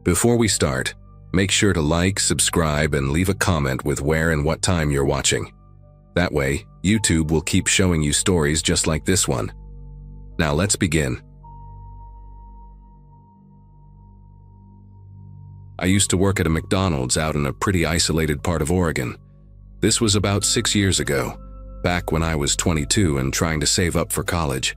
Before we start, make sure to like, subscribe, and leave a comment with where and what time you're watching. That way, YouTube will keep showing you stories just like this one. Now let's begin. I used to work at a McDonald's out in a pretty isolated part of Oregon. This was about 6 years ago, back when I was 22 and trying to save up for college.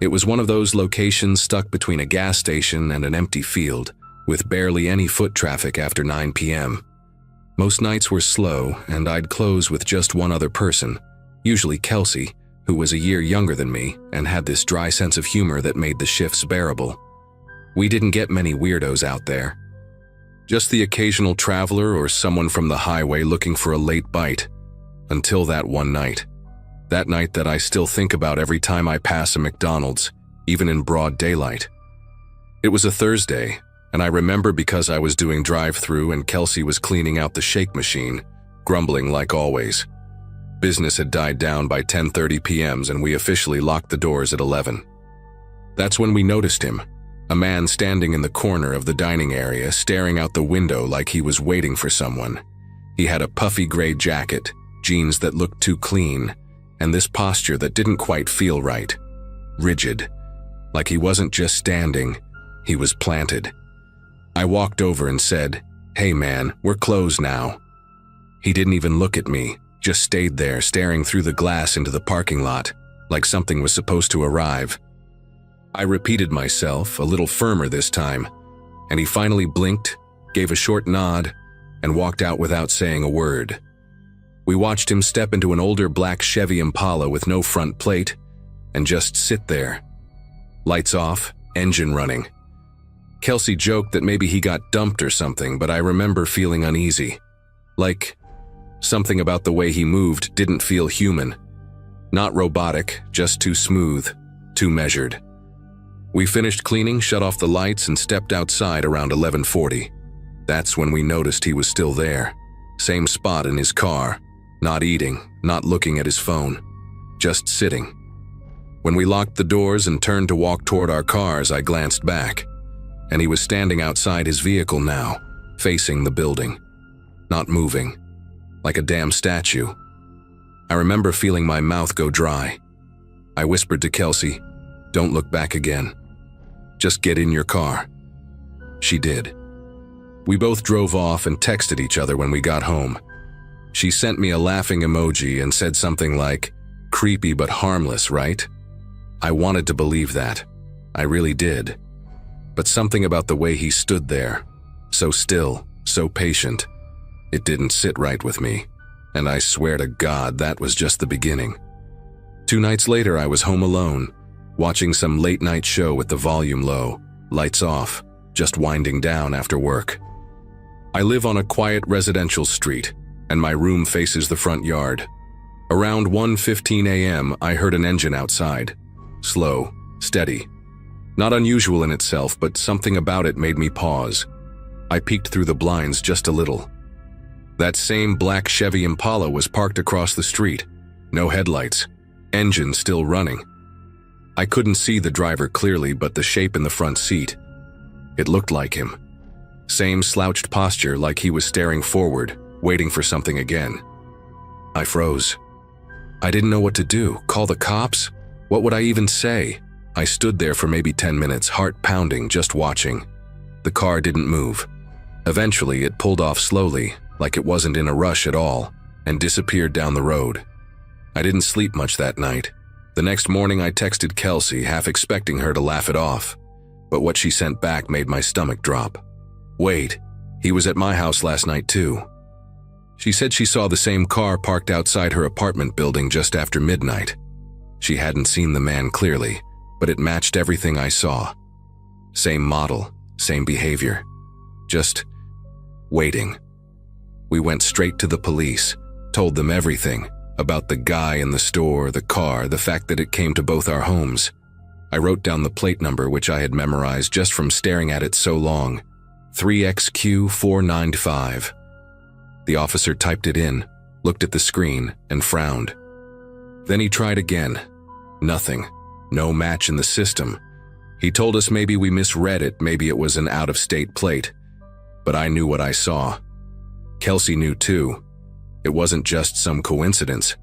It was one of those locations stuck between a gas station and an empty field, with barely any foot traffic after 9 p.m. Most nights were slow, and I'd close with just one other person, usually Kelsey, who was a year younger than me and had this dry sense of humor that made the shifts bearable. We didn't get many weirdos out there. Just the occasional traveler or someone from the highway looking for a late bite. Until that one night. That night that I still think about every time I pass a McDonald's, even in broad daylight. It was a Thursday, and I remember because I was doing drive-thru and Kelsey was cleaning out the shake machine, grumbling like always. Business had died down by 10:30 p.m. and we officially locked the doors at 11. That's when we noticed him, a man standing in the corner of the dining area staring out the window like he was waiting for someone. He had a puffy gray jacket, jeans that looked too clean, and this posture that didn't quite feel right. Rigid. Like he wasn't just standing, he was planted. I walked over and said, "Hey man, we're closed now." He didn't even look at me, just stayed there staring through the glass into the parking lot, like something was supposed to arrive. I repeated myself, a little firmer this time, and he finally blinked, gave a short nod, and walked out without saying a word. We watched him step into an older black Chevy Impala with no front plate, and just sit there. Lights off, engine running. Kelsey joked that maybe he got dumped or something, but I remember feeling uneasy. Like, something about the way he moved didn't feel human. Not robotic, just too smooth, too measured. We finished cleaning, shut off the lights, and stepped outside around 11:40. That's when we noticed he was still there. Same spot in his car. Not eating, not looking at his phone. Just sitting. When we locked the doors and turned to walk toward our cars, I glanced back. And he was standing outside his vehicle now, facing the building. Not moving. Like a damn statue. I remember feeling my mouth go dry. I whispered to Kelsey, "Don't look back again. Just get in your car." She did. We both drove off and texted each other when we got home. She sent me a laughing emoji and said something like, "Creepy but harmless, right?" I wanted to believe that. I really did. But something about the way he stood there, so still, so patient, it didn't sit right with me. And I swear to God that was just the beginning. 2 nights later I was home alone, watching some late-night show with the volume low, lights off, just winding down after work. I live on a quiet residential street, and my room faces the front yard. Around 1:15 a.m., I heard an engine outside. Slow, steady. Not unusual in itself, but something about it made me pause. I peeked through the blinds just a little. That same black Chevy Impala was parked across the street. No headlights. Engine still running. I couldn't see the driver clearly, but the shape in the front seat. It looked like him. Same slouched posture, like he was staring forward, waiting for something again. I froze. I didn't know what to do. Call the cops? What would I even say? I stood there for maybe 10 minutes, heart pounding, just watching. The car didn't move. Eventually, it pulled off slowly, like it wasn't in a rush at all, and disappeared down the road. I didn't sleep much that night. The next morning I texted Kelsey, half expecting her to laugh it off. But what she sent back made my stomach drop. Wait, he was at my house last night too. She said she saw the same car parked outside her apartment building just after midnight. She hadn't seen the man clearly, but it matched everything I saw. Same model, same behavior. Just waiting. We went straight to the police, told them everything about the guy in the store, the car, the fact that it came to both our homes. I wrote down the plate number, which I had memorized just from staring at it so long. 3XQ495. The officer typed it in, looked at the screen, and frowned. Then he tried again. Nothing. No match in the system. He told us maybe we misread it, maybe it was an out-of-state plate. but I knew what I saw. Kelsey knew too. It wasn't just some coincidence.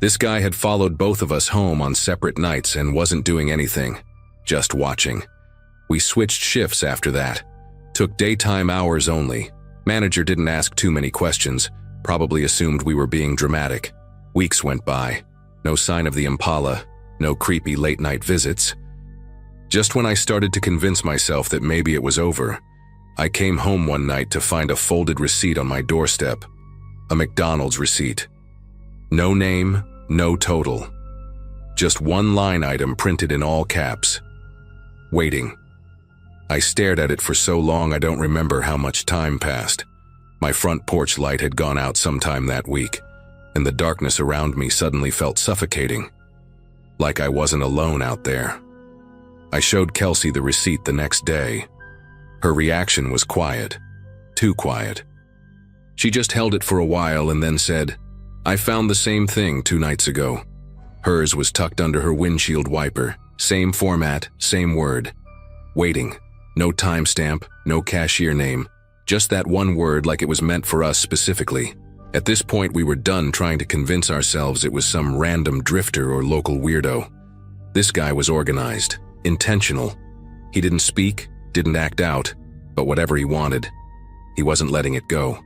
This guy had followed both of us home on separate nights and wasn't doing anything, just watching. We switched shifts after that. Took daytime hours only. Manager didn't ask too many questions, probably assumed we were being dramatic. Weeks went by. No sign of the Impala, no creepy late-night visits. Just when I started to convince myself that maybe it was over, I came home one night to find a folded receipt on my doorstep. A McDonald's receipt. No name, no total. Just one line item printed in all caps. Waiting. I stared at it for so long I don't remember how much time passed. My front porch light had gone out sometime that week, and the darkness around me suddenly felt suffocating. Like I wasn't alone out there. I showed Kelsey the receipt the next day. Her reaction was quiet. Too quiet. She just held it for a while and then said, "I found the same thing 2 nights ago." Hers was tucked under her windshield wiper. Same format, same word. Waiting. No timestamp, no cashier name. Just that one word like it was meant for us specifically. At this point, we were done trying to convince ourselves it was some random drifter or local weirdo. This guy was organized, intentional. He didn't speak, didn't act out, but whatever he wanted, he wasn't letting it go.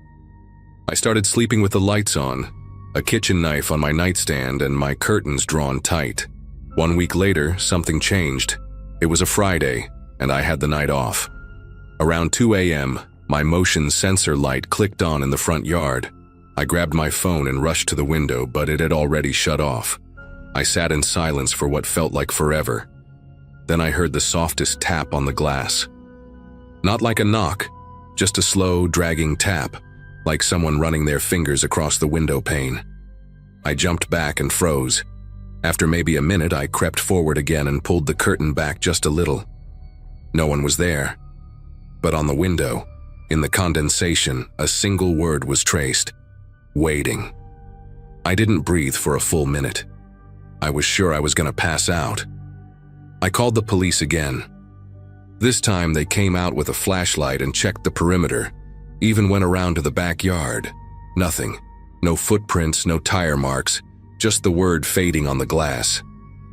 I started sleeping with the lights on, a kitchen knife on my nightstand, and my curtains drawn tight. 1 week later, something changed. It was a Friday, and I had the night off. Around 2 a.m., my motion sensor light clicked on in the front yard. I grabbed my phone and rushed to the window, but it had already shut off. I sat in silence for what felt like forever. Then I heard the softest tap on the glass. Not like a knock, just a slow, dragging tap, like someone running their fingers across the window pane. I jumped back and froze. After maybe a minute, I crept forward again and pulled the curtain back just a little. No one was there. But on the window, in the condensation, a single word was traced. Waiting. I didn't breathe for a full minute. I was sure I was going to pass out. I called the police again. This time they came out with a flashlight and checked the perimeter, even went around to the backyard. Nothing. No footprints, no tire marks, just the word fading on the glass.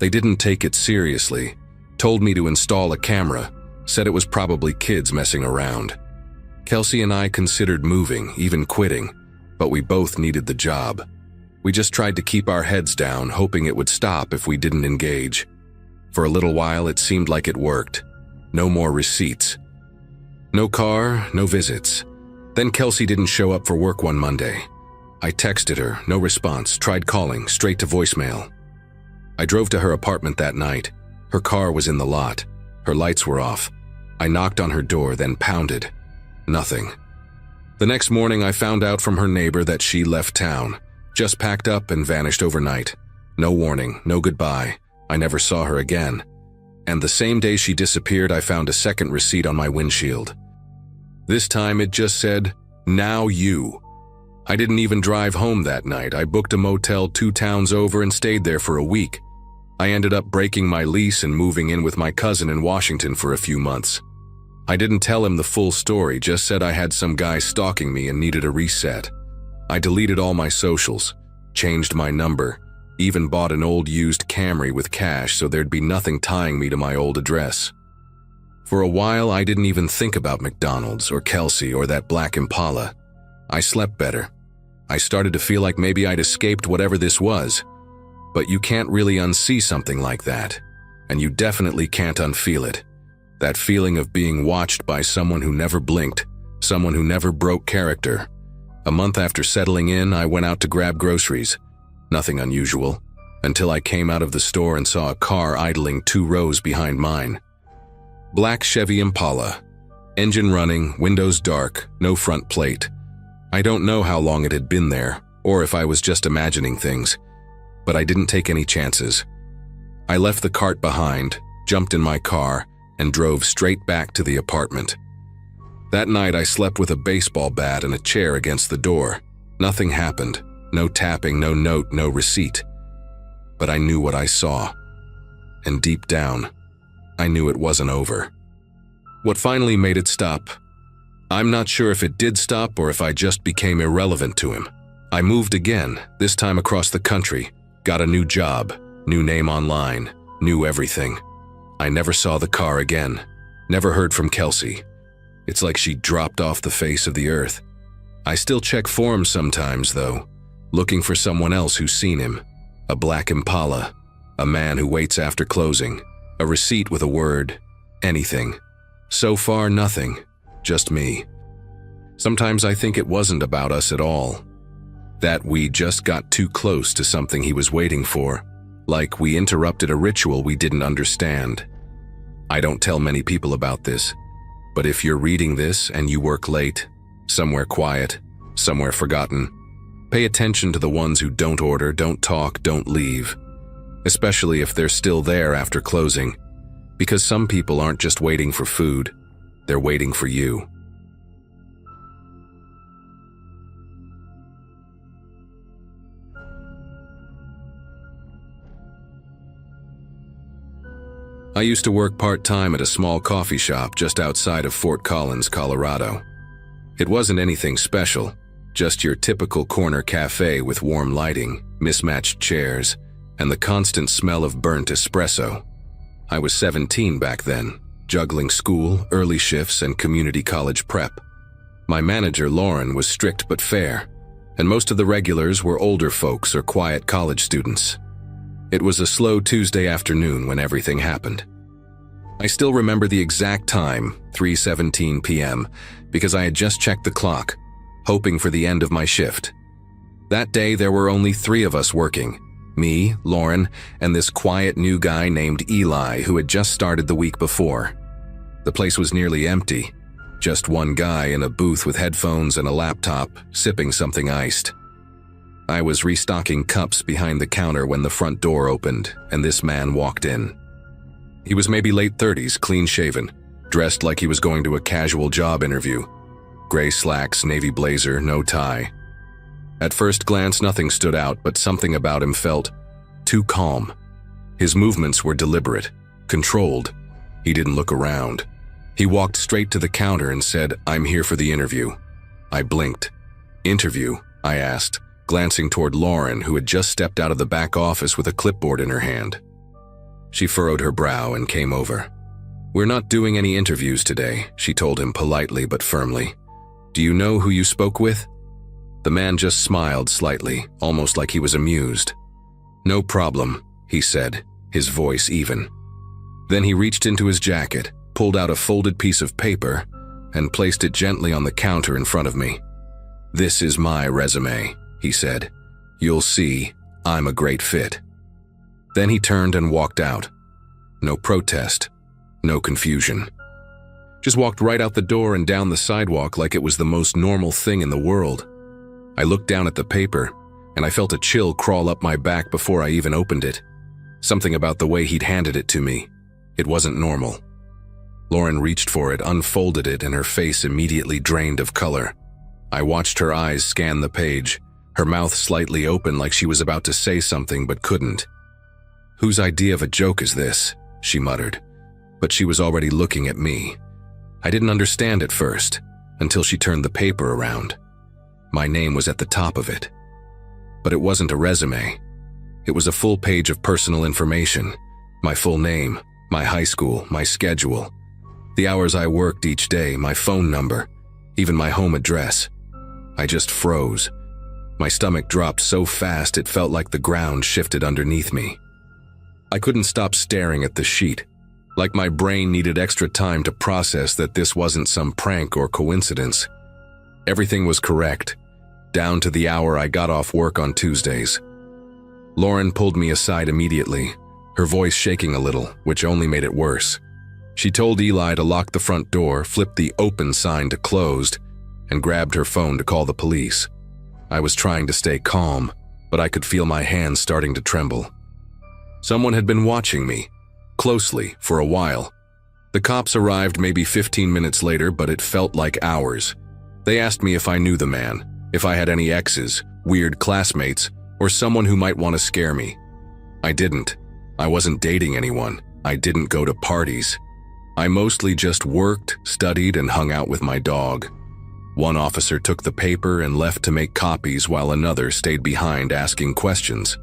They didn't take it seriously, told me to install a camera, said it was probably kids messing around. Kelsey and I considered moving, even quitting, but we both needed the job. We just tried to keep our heads down, hoping it would stop if we didn't engage. For a little while, it seemed like it worked. No more receipts. No car, no visits. Then Kelsey didn't show up for work one Monday. I texted her, no response, tried calling, straight to voicemail. I drove to her apartment that night. Her car was in the lot. Her lights were off. I knocked on her door, then pounded. Nothing. The next morning, I found out from her neighbor that she left town, just packed up and vanished overnight. No warning, no goodbye. I never saw her again. And the same day she disappeared, I found a second receipt on my windshield. This time it just said, "Now you." I didn't even drive home that night. I booked a motel 2 towns over and stayed there for a week. I ended up breaking my lease and moving in with my cousin in Washington for a few months. I didn't tell him the full story, just said I had some guy stalking me and needed a reset. I deleted all my socials, changed my number, even bought an old used Camry with cash so there'd be nothing tying me to my old address. For a while, I didn't even think about McDonald's or Kelsey or that black Impala. I slept better. I started to feel like maybe I'd escaped whatever this was. But you can't really unsee something like that, and you definitely can't unfeel it. That feeling of being watched by someone who never blinked, someone who never broke character. A month after settling in, I went out to grab groceries. Nothing unusual, until I came out of the store and saw a car idling 2 rows behind mine. Black Chevy Impala. Engine running, windows dark, no front plate. I don't know how long it had been there, or if I was just imagining things, but I didn't take any chances. I left the cart behind, jumped in my car, and drove straight back to the apartment. That night I slept with a baseball bat and a chair against the door. Nothing happened. No tapping, no note, no receipt. But I knew what I saw. And deep down, I knew it wasn't over. What finally made it stop? I'm not sure if it did stop or if I just became irrelevant to him. I moved again, this time across the country, got a new job, new name online, knew everything. I never saw the car again, never heard from Kelsey. It's like she dropped off the face of the earth. I still check forums sometimes, though, looking for someone else who's seen him. A black Impala, a man who waits after closing, a receipt with a word, anything. So far, nothing, just me. Sometimes I think it wasn't about us at all. That we just got too close to something he was waiting for, like we interrupted a ritual we didn't understand. I don't tell many people about this, but if you're reading this and you work late, somewhere quiet, somewhere forgotten, pay attention to the ones who don't order, don't talk, don't leave, especially if they're still there after closing, because some people aren't just waiting for food, they're waiting for you. I used to work part-time at a small coffee shop just outside of Fort Collins, Colorado. It wasn't anything special, just your typical corner cafe with warm lighting, mismatched chairs, and the constant smell of burnt espresso. I was 17 back then, juggling school, early shifts, and community college prep. My manager, Lauren, was strict but fair, and most of the regulars were older folks or quiet college students. It was a slow Tuesday afternoon when everything happened. I still remember the exact time, 3:17 p.m., because I had just checked the clock, hoping for the end of my shift. That day there were only 3 of us working, me, Lauren, and this quiet new guy named Eli who had just started the week before. The place was nearly empty, just one guy in a booth with headphones and a laptop, sipping something iced. I was restocking cups behind the counter when the front door opened, and this man walked in. He was maybe late 30s, clean-shaven, dressed like he was going to a casual job interview. Gray slacks, navy blazer, no tie. At first glance, nothing stood out, but something about him felt too calm. His movements were deliberate, controlled. He didn't look around. He walked straight to the counter and said, "I'm here for the interview." I blinked. "Interview?" I asked, glancing toward Lauren, who had just stepped out of the back office with a clipboard in her hand. She furrowed her brow and came over. "We're not doing any interviews today," she told him politely but firmly. "Do you know who you spoke with?" The man just smiled slightly, almost like he was amused. "No problem," he said, his voice even. Then he reached into his jacket, pulled out a folded piece of paper, and placed it gently on the counter in front of me. "This is my resume," he said. "You'll see, I'm a great fit." Then he turned and walked out. No protest, no confusion. Just walked right out the door and down the sidewalk like it was the most normal thing in the world. I looked down at the paper, and I felt a chill crawl up my back before I even opened it. Something about the way he'd handed it to me. It wasn't normal. Lauren reached for it, unfolded it, and her face immediately drained of color. I watched her eyes scan the page, her mouth slightly open like she was about to say something but couldn't. "Whose idea of a joke is this?" she muttered. But she was already looking at me. I didn't understand at first, until she turned the paper around. My name was at the top of it. But it wasn't a resume. It was a full page of personal information. My full name, my high school, my schedule, the hours I worked each day, my phone number, even my home address. I just froze. My stomach dropped so fast it felt like the ground shifted underneath me. I couldn't stop staring at the sheet, like my brain needed extra time to process that this wasn't some prank or coincidence. Everything was correct, down to the hour I got off work on Tuesdays. Lauren pulled me aside immediately, her voice shaking a little, which only made it worse. She told Eli to lock the front door, flipped the open sign to closed, and grabbed her phone to call the police. I was trying to stay calm, but I could feel my hands starting to tremble. Someone had been watching me, closely, for a while. The cops arrived maybe 15 minutes later, but it felt like hours. They asked me if I knew the man, if I had any exes, weird classmates, or someone who might want to scare me. I didn't. I wasn't dating anyone. I didn't go to parties. I mostly just worked, studied, and hung out with my dog. One officer took the paper and left to make copies while another stayed behind asking questions.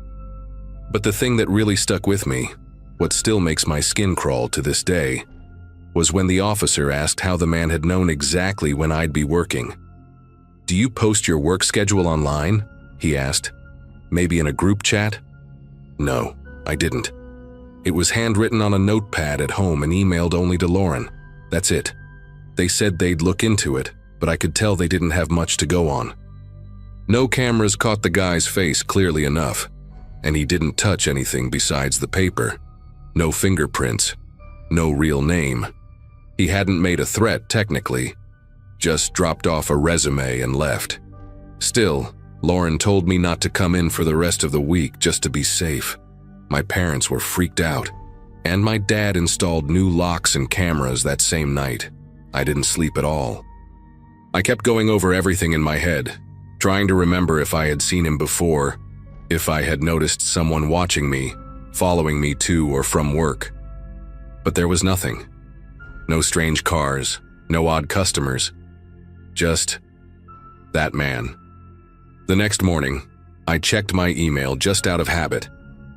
But the thing that really stuck with me, what still makes my skin crawl to this day, was when the officer asked how the man had known exactly when I'd be working. "Do you post your work schedule online?" he asked. "Maybe in a group chat?" No, I didn't. It was handwritten on a notepad at home and emailed only to Lauren. That's it. They said they'd look into it, but I could tell they didn't have much to go on. No cameras caught the guy's face clearly enough, and he didn't touch anything besides the paper. No fingerprints, no real name. He hadn't made a threat technically, just dropped off a resume and left. Still, Lauren told me not to come in for the rest of the week just to be safe. My parents were freaked out, and my dad installed new locks and cameras that same night. I didn't sleep at all. I kept going over everything in my head, trying to remember if I had seen him before, if I had noticed someone watching me, following me to or from work. But there was nothing. No strange cars, no odd customers. Just that man. The next morning, I checked my email just out of habit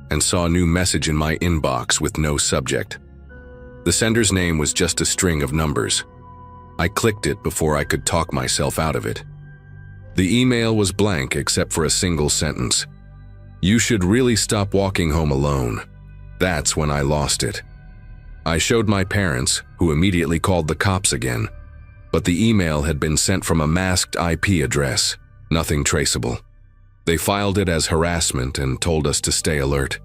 and saw a new message in my inbox with no subject. The sender's name was just a string of numbers. I clicked it before I could talk myself out of it. The email was blank except for a single sentence. "You should really stop walking home alone." That's when I lost it. I showed my parents, who immediately called the cops again. But the email had been sent from a masked IP address, nothing traceable. They filed it as harassment and told us to stay alert.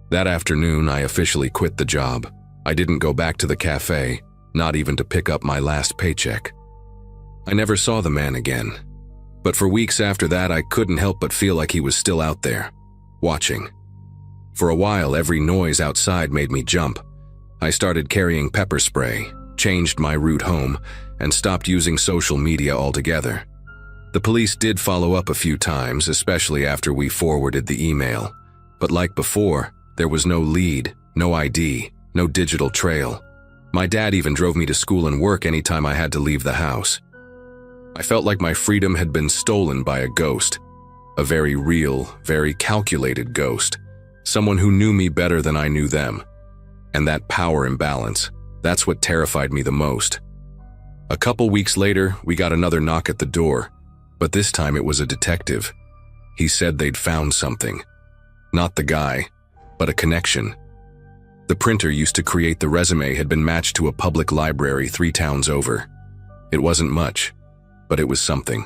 That afternoon, I officially quit the job. I didn't go back to the cafe, not even to pick up my last paycheck. I never saw the man again. But for weeks after that, I couldn't help but feel like he was still out there, watching. For a while, every noise outside made me jump. I started carrying pepper spray, changed my route home, and stopped using social media altogether. The police did follow up a few times, especially after we forwarded the email. But like before, there was no lead, no ID, no digital trail. My dad even drove me to school and work anytime I had to leave the house. I felt like my freedom had been stolen by a ghost. A very real, very calculated ghost. Someone who knew me better than I knew them. And that power imbalance, that's what terrified me the most. A couple weeks later, we got another knock at the door, but this time it was a detective. He said they'd found something. Not the guy, but a connection. The printer used to create the resume had been matched to a public library 3 towns over. It wasn't much, but it was something.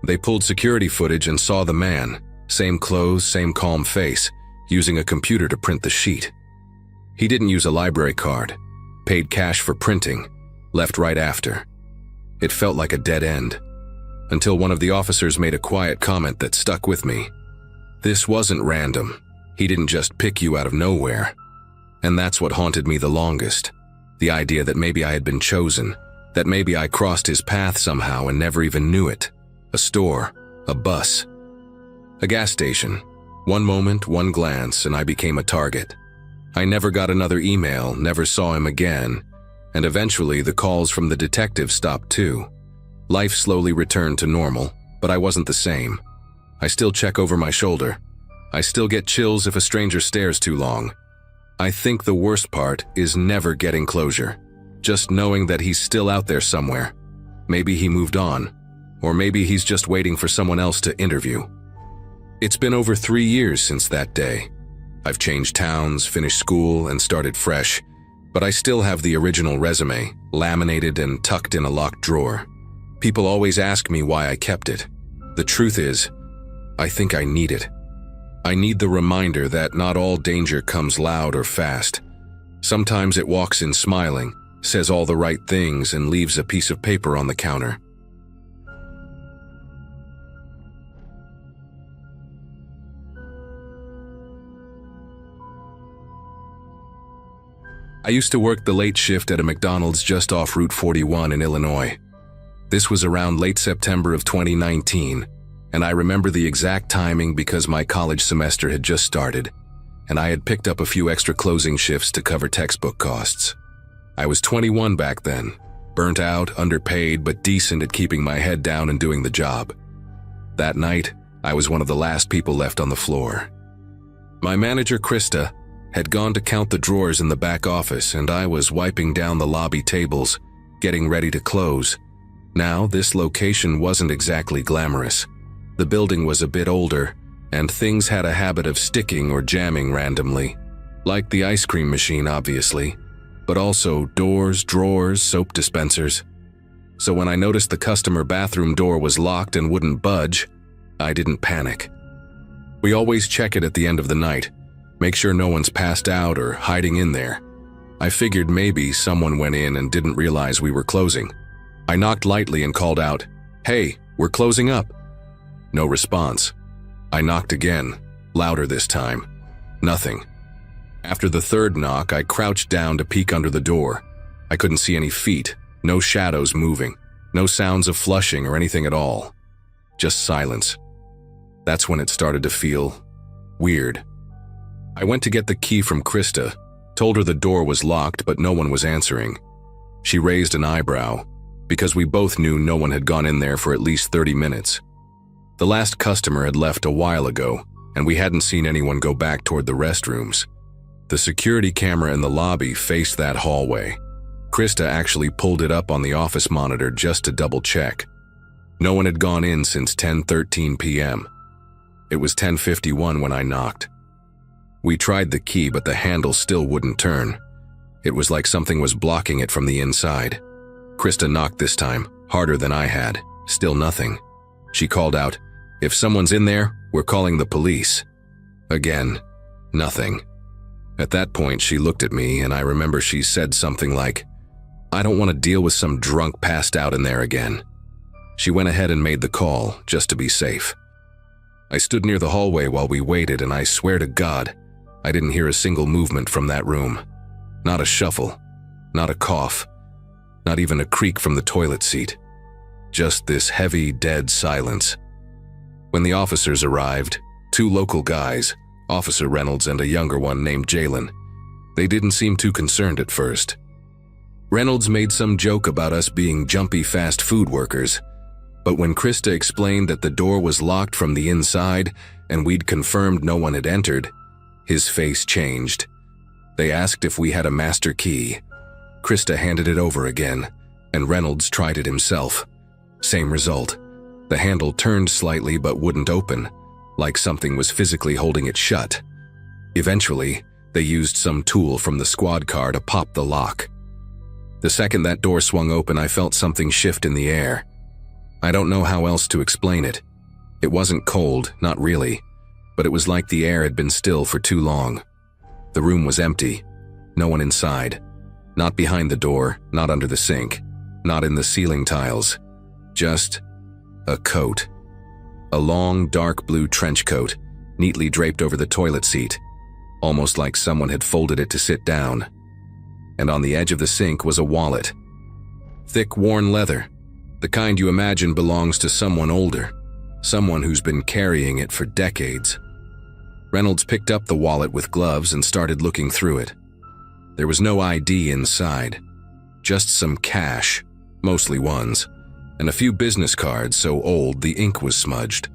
They pulled security footage and saw the man, same clothes, same calm face, using a computer to print the sheet. He didn't use a library card, paid cash for printing, left right after. It felt like a dead end, until one of the officers made a quiet comment that stuck with me. This wasn't random. He didn't just pick you out of nowhere. And that's what haunted me the longest. The idea that maybe I had been chosen, that maybe I crossed his path somehow and never even knew it. A store, a bus, a gas station. One moment, one glance, and I became a target. I never got another email, never saw him again, and eventually the calls from the detective stopped too. Life slowly returned to normal, but I wasn't the same. I still check over my shoulder. I still get chills if a stranger stares too long. I think the worst part is never getting closure. Just knowing that he's still out there somewhere. Maybe he moved on, or maybe he's just waiting for someone else to interview. It's been over 3 years since that day. I've changed towns, finished school, and started fresh, but I still have the original resume, laminated and tucked in a locked drawer. People always ask me why I kept it. The truth is, I think I need it. I need the reminder that not all danger comes loud or fast. Sometimes it walks in smiling, says all the right things, and leaves a piece of paper on the counter. I used to work the late shift at a McDonald's just off Route 41 in Illinois. This was around late September of 2019, and I remember the exact timing because my college semester had just started, and I had picked up a few extra closing shifts to cover textbook costs. I was 21 back then, burnt out, underpaid, but decent at keeping my head down and doing the job. That night, I was one of the last people left on the floor. My manager, Krista, had gone to count the drawers in the back office, and I was wiping down the lobby tables, getting ready to close. Now, this location wasn't exactly glamorous. The building was a bit older, and things had a habit of sticking or jamming randomly. Like the ice cream machine, obviously, but also doors, drawers, soap dispensers. So when I noticed the customer bathroom door was locked and wouldn't budge, I didn't panic. We always check it at the end of the night, make sure no one's passed out or hiding in there. I figured maybe someone went in and didn't realize we were closing. I knocked lightly and called out, "Hey, we're closing up." No response. I knocked again, louder this time. Nothing. After the third knock, I crouched down to peek under the door. I couldn't see any feet, no shadows moving, no sounds of flushing or anything at all. Just silence. That's when it started to feel weird. I went to get the key from Krista, told her the door was locked but no one was answering. She raised an eyebrow, because we both knew no one had gone in there for at least 30 minutes. The last customer had left a while ago, and we hadn't seen anyone go back toward the restrooms. The security camera in the lobby faced that hallway. Krista actually pulled it up on the office monitor just to double check. No one had gone in since 10:13 p.m. It was 10:51 when I knocked. We tried the key, but the handle still wouldn't turn. It was like something was blocking it from the inside. Krista knocked this time, harder than I had. Still nothing. She called out, "If someone's in there, we're calling the police." Again, nothing. At that point, she looked at me, and I remember she said something like, "I don't want to deal with some drunk passed out in there again." She went ahead and made the call, just to be safe. I stood near the hallway while we waited, and I swear to God, I didn't hear a single movement from that room. Not a shuffle, not a cough, not even a creak from the toilet seat. Just this heavy, dead silence. When the officers arrived, two local guys, Officer Reynolds and a younger one named Jalen, they didn't seem too concerned at first. Reynolds made some joke about us being jumpy fast food workers, but when Krista explained that the door was locked from the inside and we'd confirmed no one had entered, his face changed. They asked if we had a master key. Krista handed it over again, and Reynolds tried it himself. Same result. The handle turned slightly but wouldn't open, like something was physically holding it shut. Eventually, they used some tool from the squad car to pop the lock. The second that door swung open, I felt something shift in the air. I don't know how else to explain it. It wasn't cold, not really, but it was like the air had been still for too long. The room was empty, no one inside. Not behind the door, not under the sink, not in the ceiling tiles. Just a coat. A long, dark blue trench coat, neatly draped over the toilet seat, almost like someone had folded it to sit down. And on the edge of the sink was a wallet. Thick, worn leather, the kind you imagine belongs to someone older, someone who's been carrying it for decades. Reynolds picked up the wallet with gloves and started looking through it. There was no ID inside, just some cash, mostly ones, and a few business cards so old the ink was smudged.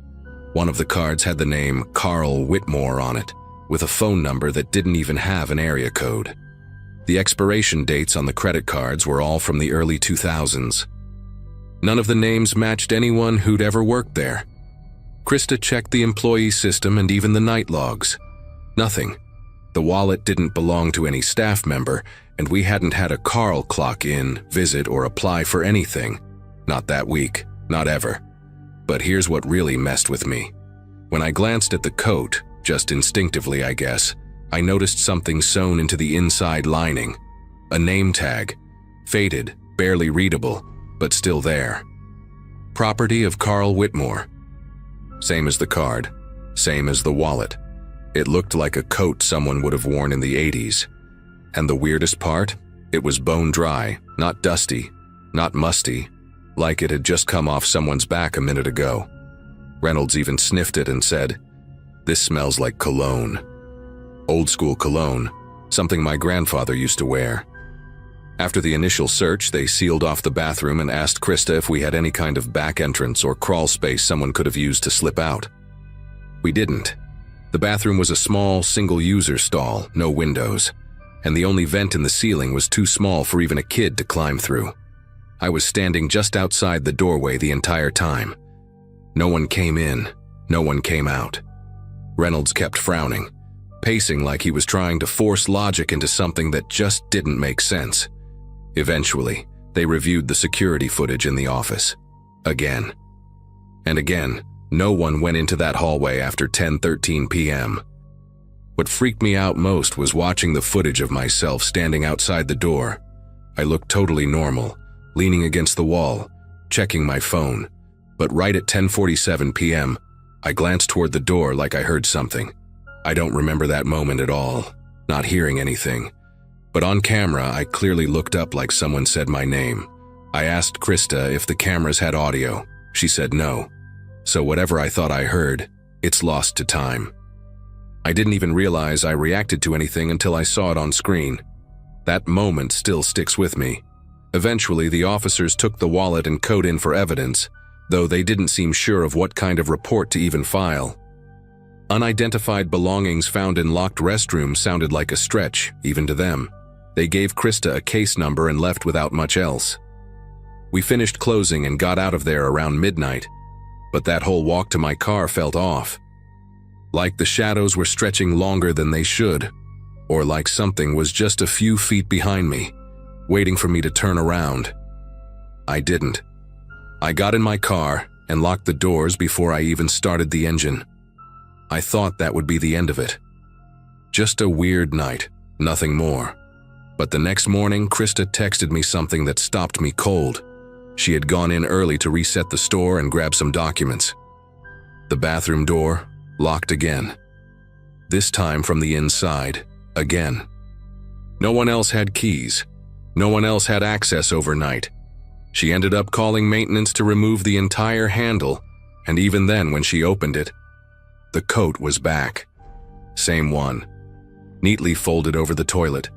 One of the cards had the name Carl Whitmore on it, with a phone number that didn't even have an area code. The expiration dates on the credit cards were all from the early 2000s. None of the names matched anyone who'd ever worked there. Krista checked the employee system and even the night logs. Nothing. The wallet didn't belong to any staff member, and we hadn't had a Carl clock in, visit, or apply for anything. Not that week, not ever. But here's what really messed with me. When I glanced at the coat, just instinctively I guess, I noticed something sewn into the inside lining. A name tag. Faded, barely readable, but still there. Property of Carl Whitmore. Same as the card. Same as the wallet. It looked like a coat someone would have worn in the 80s. And the weirdest part? It was bone dry, not dusty, not musty, like it had just come off someone's back a minute ago. Reynolds even sniffed it and said, "This smells like cologne." Old school cologne, something my grandfather used to wear. After the initial search, they sealed off the bathroom and asked Krista if we had any kind of back entrance or crawl space someone could have used to slip out. We didn't. The bathroom was a small, single-user stall, no windows, and the only vent in the ceiling was too small for even a kid to climb through. I was standing just outside the doorway the entire time. No one came in, no one came out. Reynolds kept frowning, pacing like he was trying to force logic into something that just didn't make sense. Eventually, they reviewed the security footage in the office. Again. And again, no one went into that hallway after 10:13 p.m. What freaked me out most was watching the footage of myself standing outside the door. I looked totally normal, leaning against the wall, checking my phone. But right at 10:47 p.m., I glanced toward the door like I heard something. I don't remember that moment at all, not hearing anything. But on camera, I clearly looked up like someone said my name. I asked Krista if the cameras had audio. She said no. So whatever I thought I heard, it's lost to time. I didn't even realize I reacted to anything until I saw it on screen. That moment still sticks with me. Eventually, the officers took the wallet and coat in for evidence, though they didn't seem sure of what kind of report to even file. Unidentified belongings found in locked restrooms sounded like a stretch, even to them. They gave Krista a case number and left without much else. We finished closing and got out of there around midnight, but that whole walk to my car felt off. Like the shadows were stretching longer than they should, or like something was just a few feet behind me, waiting for me to turn around. I didn't. I got in my car and locked the doors before I even started the engine. I thought that would be the end of it. Just a weird night, nothing more. But the next morning, Krista texted me something that stopped me cold. She had gone in early to reset the store and grab some documents. The bathroom door locked again. This time from the inside, again. No one else had keys. No one else had access overnight. She ended up calling maintenance to remove the entire handle, and even then when she opened it, the coat was back. Same one. Neatly folded over the toilet.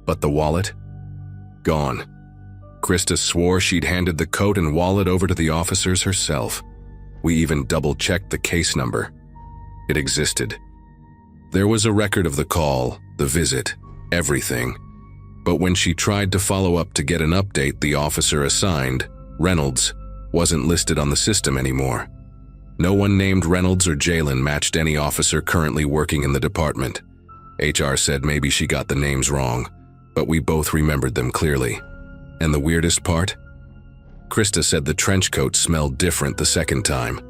But the wallet? Gone. Krista swore she'd handed the coat and wallet over to the officers herself. We even double-checked the case number. It existed. There was a record of the call, the visit, everything. But when she tried to follow up to get an update, the officer assigned, Reynolds, wasn't listed on the system anymore. No one named Reynolds or Jalen matched any officer currently working in the department. HR said maybe she got the names wrong, but we both remembered them clearly. And the weirdest part? Krista said the trench coat smelled different the second time.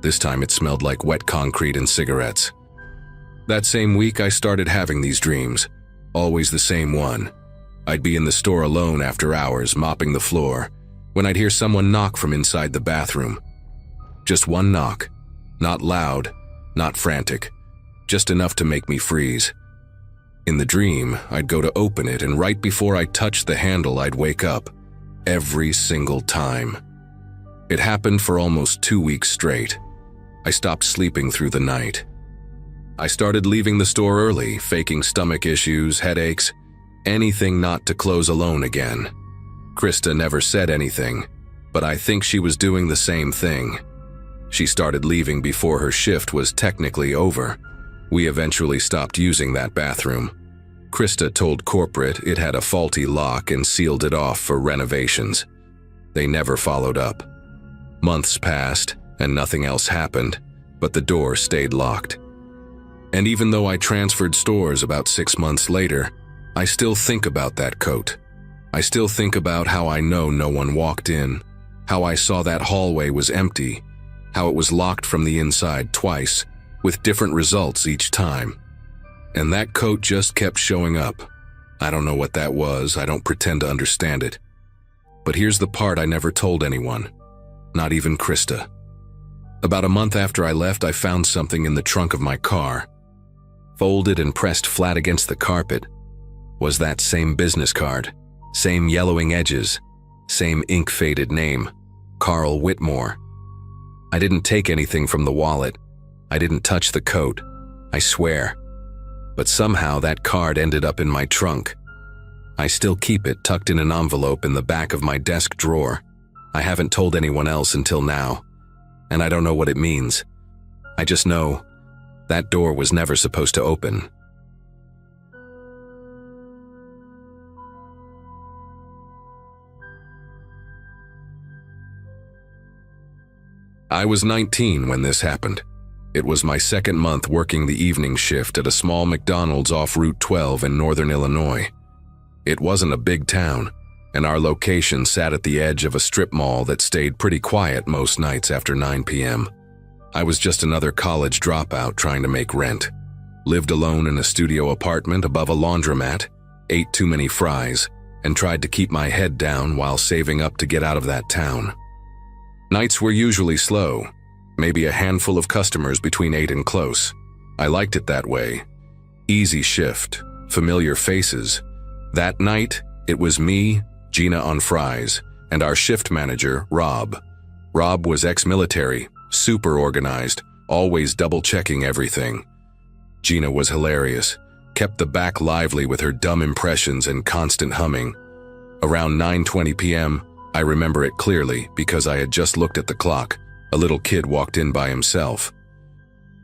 This time it smelled like wet concrete and cigarettes. That same week I started having these dreams, always the same one. I'd be in the store alone after hours mopping the floor, when I'd hear someone knock from inside the bathroom. Just one knock, not loud, not frantic, just enough to make me freeze. In the dream, I'd go to open it, and right before I touched the handle, I'd wake up. Every single time. It happened for almost 2 weeks straight. I stopped sleeping through the night. I started leaving the store early, faking stomach issues, headaches, anything not to close alone again. Krista never said anything, but I think she was doing the same thing. She started leaving before her shift was technically over. We eventually stopped using that bathroom. Krista told corporate it had a faulty lock and sealed it off for renovations. They never followed up. Months passed and nothing else happened, but the door stayed locked. And even though I transferred stores about 6 months later, I still think about that coat. I still think about how I know no one walked in, how I saw that hallway was empty, how it was locked from the inside twice, with different results each time. And that coat just kept showing up. I don't know what that was, I don't pretend to understand it. But here's the part I never told anyone, not even Krista. About a month after I left, I found something in the trunk of my car. Folded and pressed flat against the carpet was that same business card, same yellowing edges, same ink-faded name, Carl Whitmore. I didn't take anything from the wallet. I didn't touch the coat, I swear. But somehow that card ended up in my trunk. I still keep it tucked in an envelope in the back of my desk drawer. I haven't told anyone else until now, and I don't know what it means. I just know that door was never supposed to open. I was 19 when this happened. It was my second month working the evening shift at a small McDonald's off Route 12 in northern Illinois. It wasn't a big town, and our location sat at the edge of a strip mall that stayed pretty quiet most nights after 9 p.m. I was just another college dropout trying to make rent. Lived alone in a studio apartment above a laundromat, ate too many fries, and tried to keep my head down while saving up to get out of that town. Nights were usually slow, maybe a handful of customers between 8 and close. I liked it that way. Easy shift, familiar faces. That night, it was me, Gina on fries, and our shift manager, Rob. Rob was ex-military, super organized, always double-checking everything. Gina was hilarious, kept the back lively with her dumb impressions and constant humming. Around 9:20 p.m., I remember it clearly because I had just looked at the clock. A little kid walked in by himself.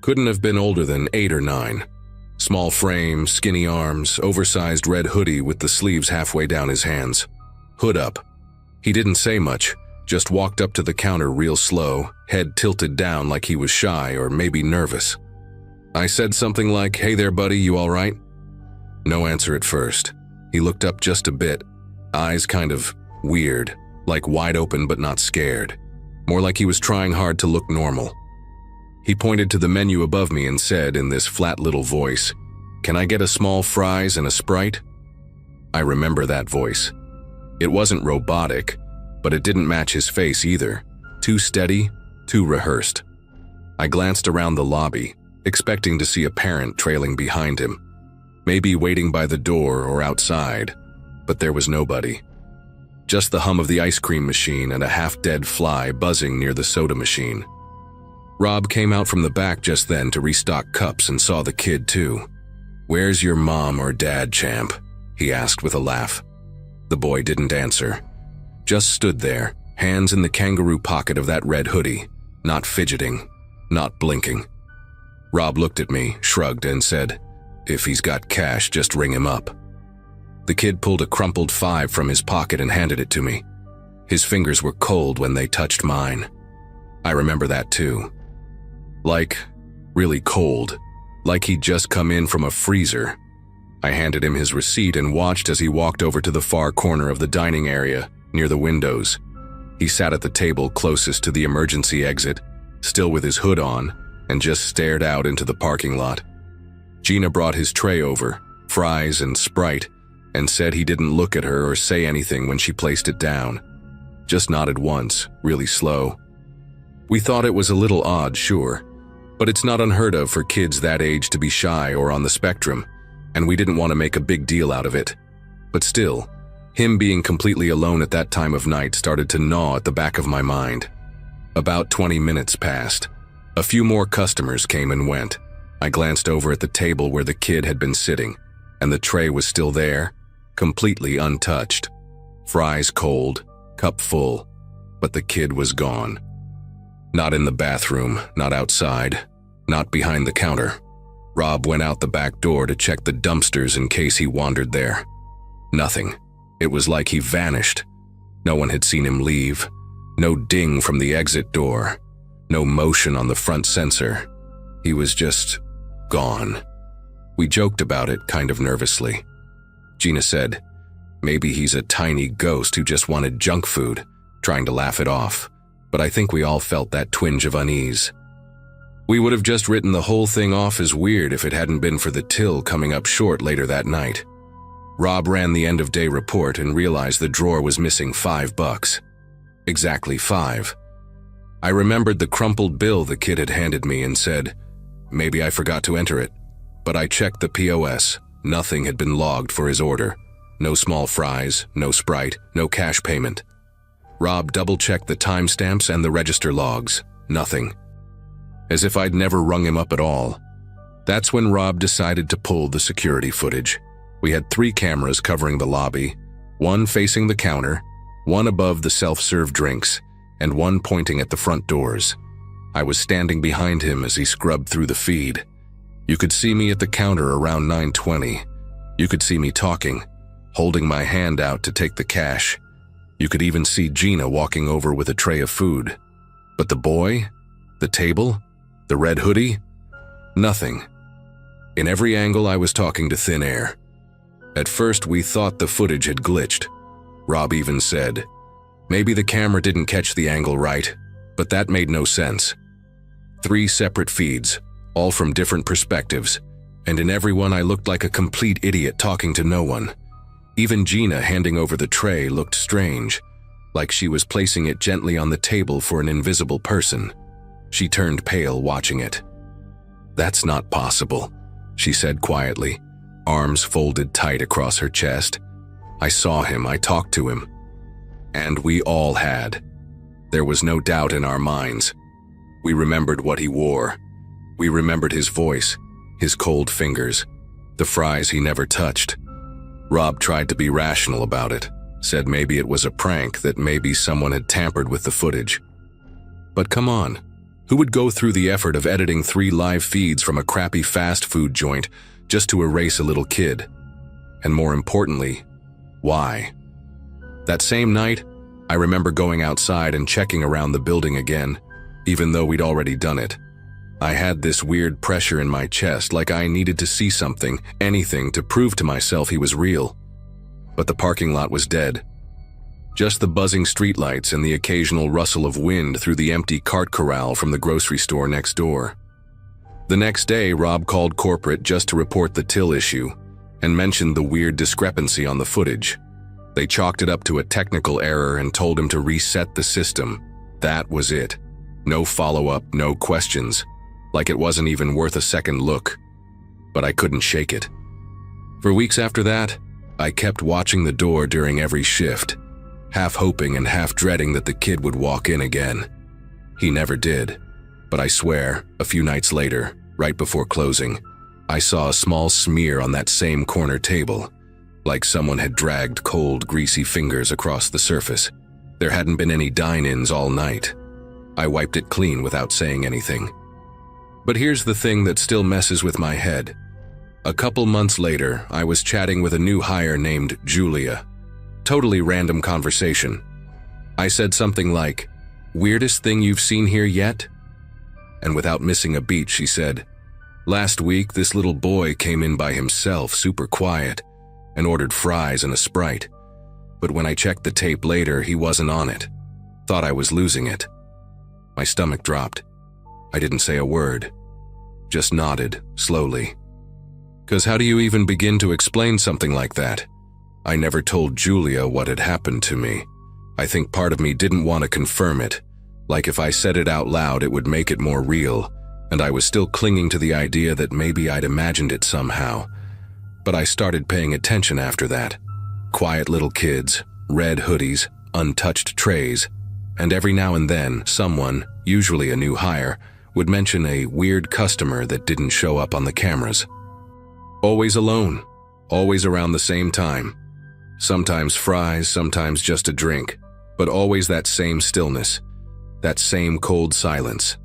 Couldn't have been older than 8 or 9. Small frame, skinny arms, oversized red hoodie with the sleeves halfway down his hands. Hood up. He didn't say much, just walked up to the counter real slow, head tilted down like he was shy or maybe nervous. I said something like, "Hey there, buddy, you all right?" No answer at first. He looked up just a bit, eyes kind of weird, like wide open but not scared. More like he was trying hard to look normal. He pointed to the menu above me and said in this flat little voice, "Can I get a small fries and a Sprite?" I remember that voice. It wasn't robotic, but it didn't match his face either. Too steady, too rehearsed. I glanced around the lobby, expecting to see a parent trailing behind him, maybe waiting by the door or outside, but there was nobody. Just the hum of the ice cream machine and a half-dead fly buzzing near the soda machine. Rob came out from the back just then to restock cups and saw the kid too. "Where's your mom or dad, champ?" he asked with a laugh. The boy didn't answer. Just stood there, hands in the kangaroo pocket of that red hoodie, not fidgeting, not blinking. Rob looked at me, shrugged, and said, "If he's got cash, just ring him up." The kid pulled a crumpled 5 from his pocket and handed it to me. His fingers were cold when they touched mine. I remember that too. Like, really cold, like he'd just come in from a freezer. I handed him his receipt and watched as he walked over to the far corner of the dining area, near the windows. He sat at the table closest to the emergency exit, still with his hood on, and just stared out into the parking lot. Gina brought his tray over, fries and Sprite, and said he didn't look at her or say anything when she placed it down. Just nodded once, really slow. We thought it was a little odd, sure, but it's not unheard of for kids that age to be shy or on the spectrum, and we didn't want to make a big deal out of it. But still, him being completely alone at that time of night started to gnaw at the back of my mind. About 20 minutes passed. A few more customers came and went. I glanced over at the table where the kid had been sitting, and the tray was still there, completely untouched. Fries cold, cup full, but the kid was gone. Not in the bathroom, not outside, not behind the counter. Rob went out the back door to check the dumpsters in case he wandered there. Nothing. It was like he vanished. No one had seen him leave. No ding from the exit door. No motion on the front sensor. He was just gone. We joked about it kind of nervously. Gina said, "Maybe he's a tiny ghost who just wanted junk food," trying to laugh it off, but I think we all felt that twinge of unease. We would have just written the whole thing off as weird if it hadn't been for the till coming up short later that night. Rob ran the end-of-day report and realized the drawer was missing $5. Exactly 5. I remembered the crumpled bill the kid had handed me and said, maybe I forgot to enter it. But I checked the POS. Nothing had been logged for his order. No small fries, no Sprite, no cash payment. Rob double-checked the timestamps and the register logs. Nothing. As if I'd never rung him up at all. That's when Rob decided to pull the security footage. We had 3 cameras covering the lobby, one facing the counter, one above the self-serve drinks, and one pointing at the front doors. I was standing behind him as he scrubbed through the feed. You could see me at the counter around 9:20. You could see me talking, holding my hand out to take the cash. You could even see Gina walking over with a tray of food. But the boy? The table? The red hoodie? Nothing. In every angle I was talking to thin air. At first we thought the footage had glitched. Rob even said, maybe the camera didn't catch the angle right, but that made no sense. 3 separate feeds, all from different perspectives, and in every one I looked like a complete idiot talking to no one. Even Gina handing over the tray looked strange, like she was placing it gently on the table for an invisible person. She turned pale watching it. "That's not possible," she said quietly, arms folded tight across her chest. "I saw him, I talked to him." And we all had. There was no doubt in our minds. We remembered what he wore. We remembered his voice, his cold fingers, the fries he never touched. Rob tried to be rational about it, said maybe it was a prank, that maybe someone had tampered with the footage. But come on, who would go through the effort of editing 3 live feeds from a crappy fast food joint just to erase a little kid? And more importantly, why? That same night, I remember going outside and checking around the building again, even though we'd already done it. I had this weird pressure in my chest, like I needed to see something, anything, to prove to myself he was real. But the parking lot was dead. Just the buzzing streetlights and the occasional rustle of wind through the empty cart corral from the grocery store next door. The next day, Rob called corporate just to report the till issue and mentioned the weird discrepancy on the footage. They chalked it up to a technical error and told him to reset the system. That was it. No follow-up, no questions. Like it wasn't even worth a second look. But I couldn't shake it. For weeks after that, I kept watching the door during every shift, half hoping and half dreading that the kid would walk in again. He never did. But I swear, a few nights later, right before closing, I saw a small smear on that same corner table, like someone had dragged cold, greasy fingers across the surface. There hadn't been any dine-ins all night. I wiped it clean without saying anything. But here's the thing that still messes with my head. A couple months later, I was chatting with a new hire named Julia. Totally random conversation. I said something like, "Weirdest thing you've seen here yet?" And without missing a beat, she said, "Last week, this little boy came in by himself, super quiet, and ordered fries and a Sprite. But when I checked the tape later, he wasn't on it. Thought I was losing it." My stomach dropped. I didn't say a word. Just nodded, slowly. 'Cause how do you even begin to explain something like that? I never told Julia what had happened to me. I think part of me didn't want to confirm it. Like if I said it out loud, it would make it more real, and I was still clinging to the idea that maybe I'd imagined it somehow. But I started paying attention after that. Quiet little kids, red hoodies, untouched trays, and every now and then, someone, usually a new hire, would mention a weird customer that didn't show up on the cameras. Always alone, always around the same time. Sometimes fries, sometimes just a drink, but always that same stillness, that same cold silence.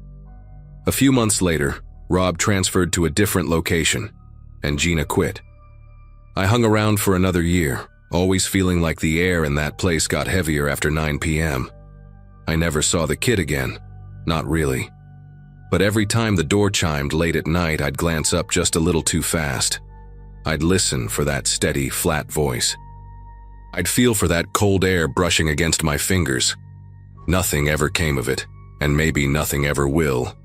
A few months later, Rob transferred to a different location, and Gina quit. I hung around for another year, always feeling like the air in that place got heavier after 9 p.m. I never saw the kid again, not really. But every time the door chimed late at night, I'd glance up just a little too fast. I'd listen for that steady, flat voice. I'd feel for that cold air brushing against my fingers. Nothing ever came of it, and maybe nothing ever will.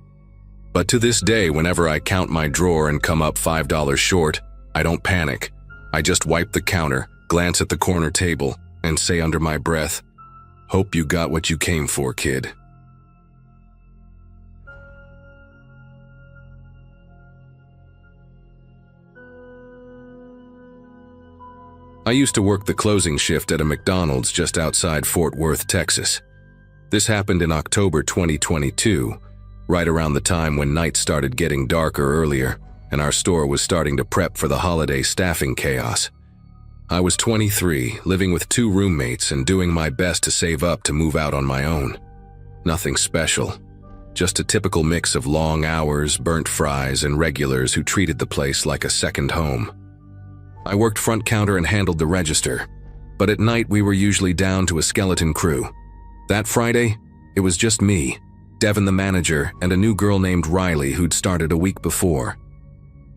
But to this day, whenever I count my drawer and come up $5 short, I don't panic. I just wipe the counter, glance at the corner table, and say under my breath, "Hope you got what you came for, kid." I used to work the closing shift at a McDonald's just outside Fort Worth, Texas. This happened in October 2022, right around the time when nights started getting darker earlier, and our store was starting to prep for the holiday staffing chaos. I was 23, living with 2 roommates and doing my best to save up to move out on my own. Nothing special. Just a typical mix of long hours, burnt fries, and regulars who treated the place like a second home. I worked front counter and handled the register, but at night we were usually down to a skeleton crew. That Friday, it was just me, Devin the manager, and a new girl named Riley who'd started a week before.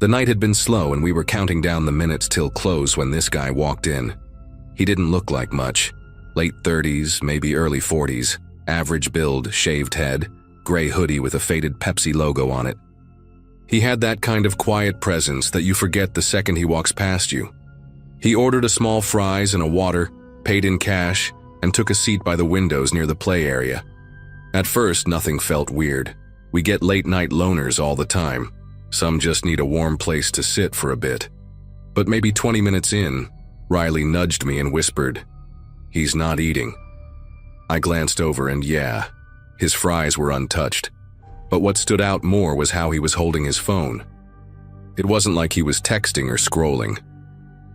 The night had been slow and we were counting down the minutes till close when this guy walked in. He didn't look like much. Late 30s, maybe early 40s, average build, shaved head, gray hoodie with a faded Pepsi logo on it. He had that kind of quiet presence that you forget the second he walks past you. He ordered a small fries and a water, paid in cash, and took a seat by the windows near the play area. At first, nothing felt weird. We get late-night loners all the time. Some just need a warm place to sit for a bit. But maybe 20 minutes in, Riley nudged me and whispered, "He's not eating." I glanced over and yeah, his fries were untouched. But what stood out more was how he was holding his phone. It wasn't like he was texting or scrolling.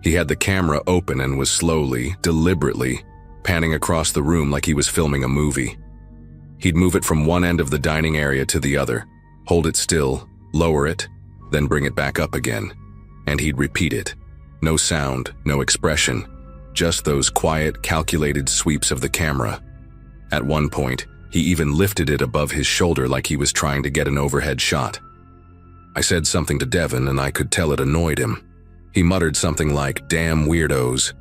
He had the camera open and was slowly, deliberately, panning across the room like he was filming a movie. He'd move it from one end of the dining area to the other, hold it still, lower it, then bring it back up again. And he'd repeat it. No sound, no expression, just those quiet, calculated sweeps of the camera. At one point, he even lifted it above his shoulder like he was trying to get an overhead shot. I said something to Devin and I could tell it annoyed him. He muttered something like, "Damn weirdos,"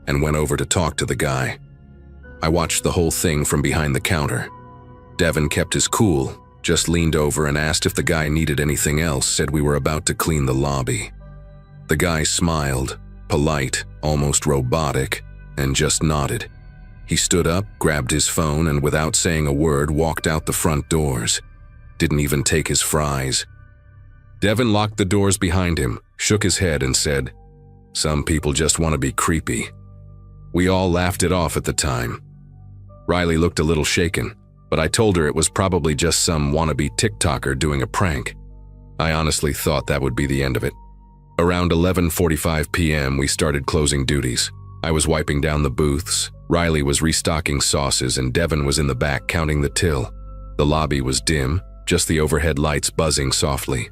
and went over to talk to the guy. I watched the whole thing from behind the counter. Devin kept his cool, just leaned over and asked if the guy needed anything else, said we were about to clean the lobby. The guy smiled, polite, almost robotic, and just nodded. He stood up, grabbed his phone, and without saying a word, walked out the front doors. Didn't even take his fries. Devin locked the doors behind him, shook his head, and said, "Some people just want to be creepy." We all laughed it off at the time. Riley looked a little shaken, but I told her it was probably just some wannabe TikToker doing a prank. I honestly thought that would be the end of it. Around 11:45 p.m., we started closing duties. I was wiping down the booths, Riley was restocking sauces, and Devin was in the back counting the till. The lobby was dim, just the overhead lights buzzing softly.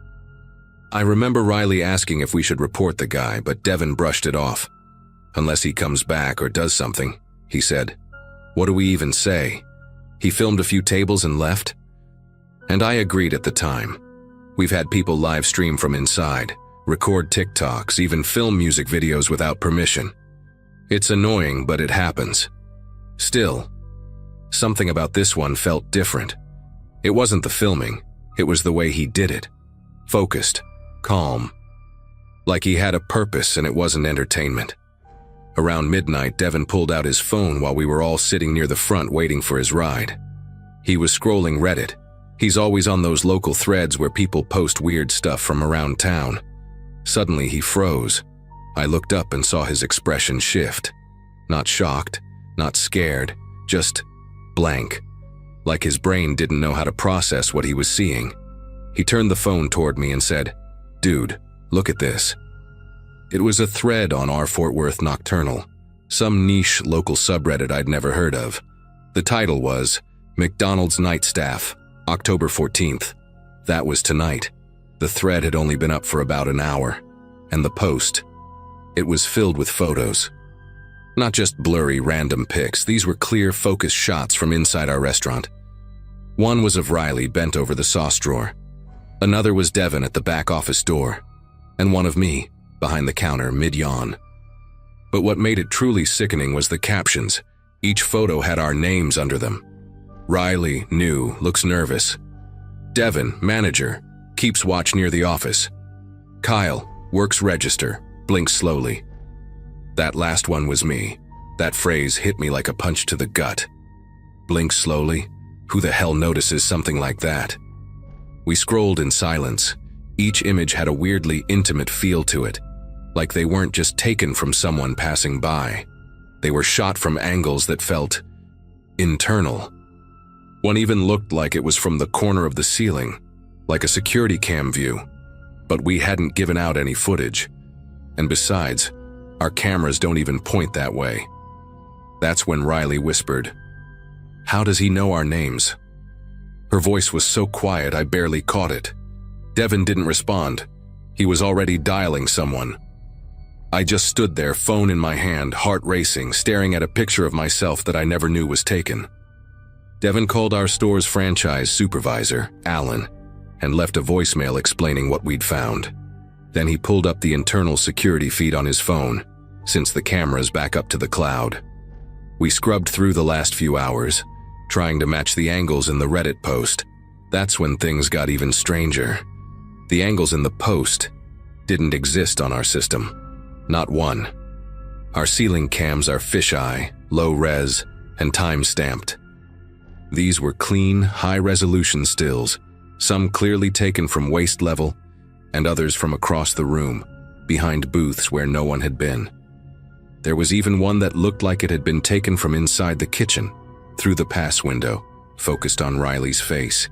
I remember Riley asking if we should report the guy, but Devin brushed it off. "Unless he comes back or does something," he said. "What do we even say? He filmed a few tables and left?" And I agreed at the time. We've had people live stream from inside, record TikToks, even film music videos without permission. It's annoying, but it happens. Still, something about this one felt different. It wasn't the filming, it was the way he did it. Focused, calm. Like he had a purpose and it wasn't entertainment. Around midnight, Devin pulled out his phone while we were all sitting near the front waiting for his ride. He was scrolling Reddit. He's always on those local threads where people post weird stuff from around town. Suddenly he froze. I looked up and saw his expression shift. Not shocked, not scared, just blank. Like his brain didn't know how to process what he was seeing. He turned the phone toward me and said, "Dude, look at this." It was a thread on our Fort Worth Nocturnal, some niche local subreddit I'd never heard of. The title was, "McDonald's Night Staff, October 14th. That was tonight. The thread had only been up for about an hour. And the post, it was filled with photos. Not just blurry, random pics, these were clear, focused shots from inside our restaurant. One was of Riley bent over the sauce drawer. Another was Devin at the back office door. And one of me, behind the counter, mid-yawn. But what made it truly sickening was the captions. Each photo had our names under them. Riley, new, looks nervous. Devin, manager, keeps watch near the office. Kyle, works register, blinks slowly. That last one was me. That phrase hit me like a punch to the gut. Blink slowly? Who the hell notices something like that? We scrolled in silence. Each image had a weirdly intimate feel to it, like they weren't just taken from someone passing by. They were shot from angles that felt internal. One even looked like it was from the corner of the ceiling, like a security cam view. But we hadn't given out any footage. And besides, Our cameras don't even point that way. That's when Riley whispered, "How does he know our names?" Her voice was so quiet I barely caught it. Devin didn't respond. He was already dialing someone. I just stood there, phone in my hand, heart racing, staring at a picture of myself that I never knew was taken. Devin called our store's franchise supervisor, Alan, and left a voicemail explaining what we'd found. Then he pulled up the internal security feed on his phone, since the camera's back up to the cloud. We scrubbed through the last few hours, trying to match the angles in the Reddit post. That's when things got even stranger. The angles in the post didn't exist on our system. Not one. Our ceiling cams are fisheye, low-res, and time-stamped. These were clean, high-resolution stills, some clearly taken from waist level, and others from across the room, behind booths where no one had been. There was even one that looked like it had been taken from inside the kitchen, through the pass window, focused on Riley's face.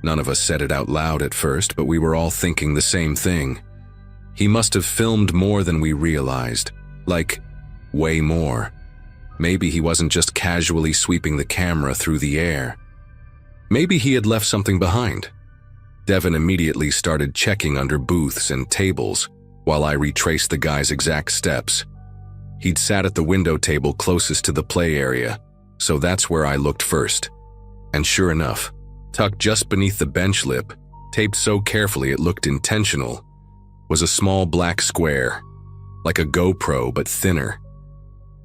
None of us said it out loud at first, but we were all thinking the same thing. He must have filmed more than we realized, like, way more. Maybe he wasn't just casually sweeping the camera through the air. Maybe he had left something behind. Devin immediately started checking under booths and tables, while I retraced the guy's exact steps. He'd sat at the window table closest to the play area, so that's where I looked first. And sure enough, tucked just beneath the bench lip, taped so carefully it looked intentional, was a small black square, like a GoPro but thinner.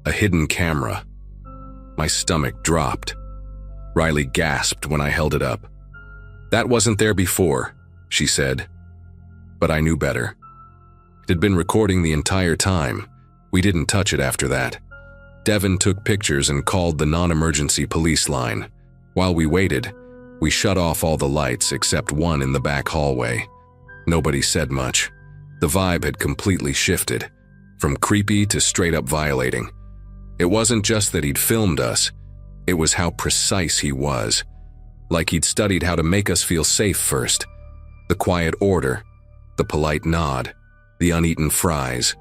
A hidden camera. My stomach dropped. Riley gasped when I held it up. "That wasn't there before," she said. But I knew better. It had been recording the entire time. We didn't touch it after that. Devin took pictures and called the non-emergency police line. While we waited, we shut off all the lights except one in the back hallway. Nobody said much. The vibe had completely shifted, from creepy to straight-up violating. It wasn't just that he'd filmed us, it was how precise he was. Like he'd studied how to make us feel safe first. The quiet order, the polite nod, the uneaten fries.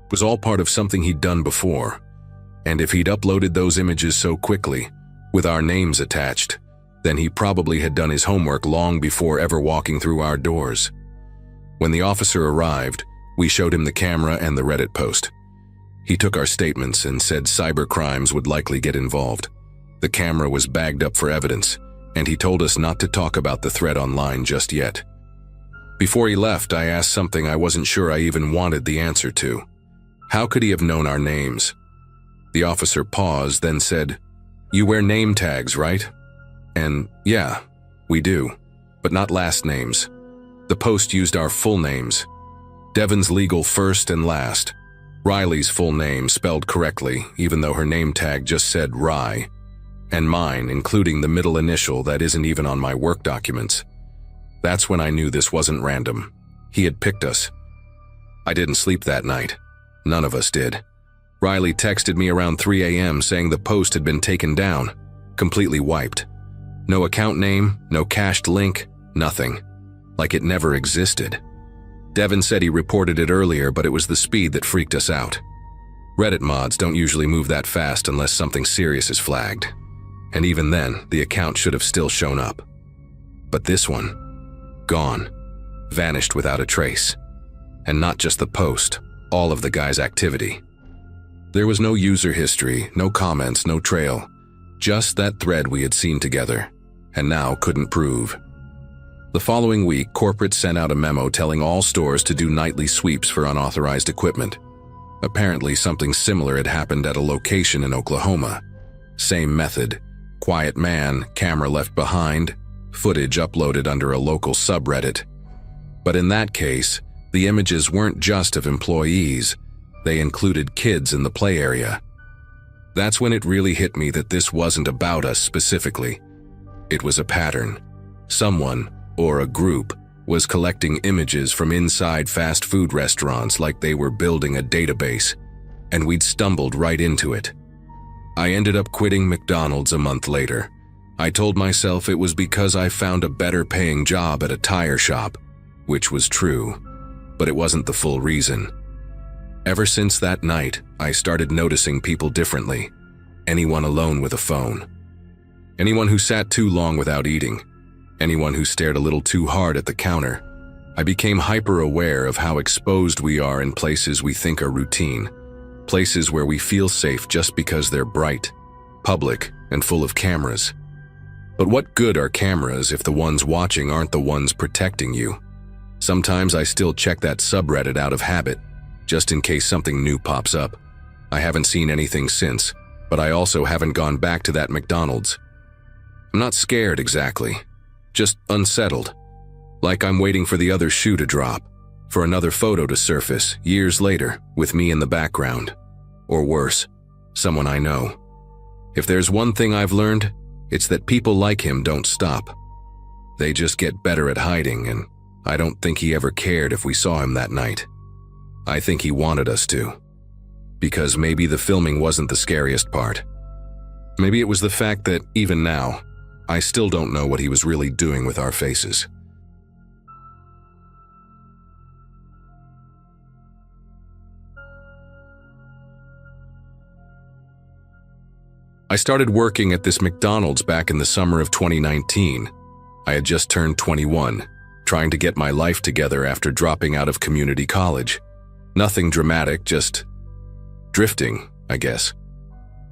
It was all part of something he'd done before. And if he'd uploaded those images so quickly, with our names attached, then he probably had done his homework long before ever walking through our doors. When the officer arrived, we showed him the camera and the Reddit post. He took our statements and said cybercrimes would likely get involved. The camera was bagged up for evidence, and he told us not to talk about the thread online just yet. Before he left, I asked something I wasn't sure I even wanted the answer to. How could he have known our names? The officer paused, then said, "You wear name tags, right?" And yeah, we do, but not last names. The post used our full names. Devin's legal first and last. Riley's full name spelled correctly, even though her name tag just said Rye. And mine, including the middle initial that isn't even on my work documents. That's when I knew this wasn't random. He had picked us. I didn't sleep that night. None of us did. Riley texted me around 3 a.m. saying the post had been taken down, completely wiped. No account name, no cached link, nothing. Like it never existed. Devin said he reported it earlier, but it was the speed that freaked us out. Reddit mods don't usually move that fast unless something serious is flagged. And even then, the account should have still shown up. But this one, gone. Vanished without a trace. And not just the post, all of the guy's activity. There was no user history, no comments, no trail. Just that thread we had seen together, and now couldn't prove. The following week, corporate sent out a memo telling all stores to do nightly sweeps for unauthorized equipment. Apparently, something similar had happened at a location in Oklahoma. Same method. Quiet man, camera left behind, footage uploaded under a local subreddit. But in that case, the images weren't just of employees. They included kids in the play area. That's when it really hit me that this wasn't about us specifically. It was a pattern. Someone, or a group, was collecting images from inside fast food restaurants like they were building a database, and we'd stumbled right into it. I ended up quitting McDonald's a month later. I told myself it was because I found a better paying job at a tire shop, which was true, but it wasn't the full reason. Ever since that night, I started noticing people differently. Anyone alone with a phone. Anyone who sat too long without eating. Anyone who stared a little too hard at the counter. I became hyper-aware of how exposed we are in places we think are routine. Places where we feel safe just because they're bright, public, and full of cameras. But what good are cameras if the ones watching aren't the ones protecting you? Sometimes I still check that subreddit out of habit, just in case something new pops up. I haven't seen anything since, but I also haven't gone back to that McDonald's. I'm not scared exactly, just unsettled. Like I'm waiting for the other shoe to drop, for another photo to surface years later with me in the background. Or worse, someone I know. If there's one thing I've learned, it's that people like him don't stop. They just get better at hiding, and I don't think he ever cared if we saw him that night. I think he wanted us to. Because maybe the filming wasn't the scariest part. Maybe it was the fact that, even now, I still don't know what he was really doing with our faces. I started working at this McDonald's back in the summer of 2019. I had just turned 21, trying to get my life together after dropping out of community college. Nothing dramatic, just drifting, I guess.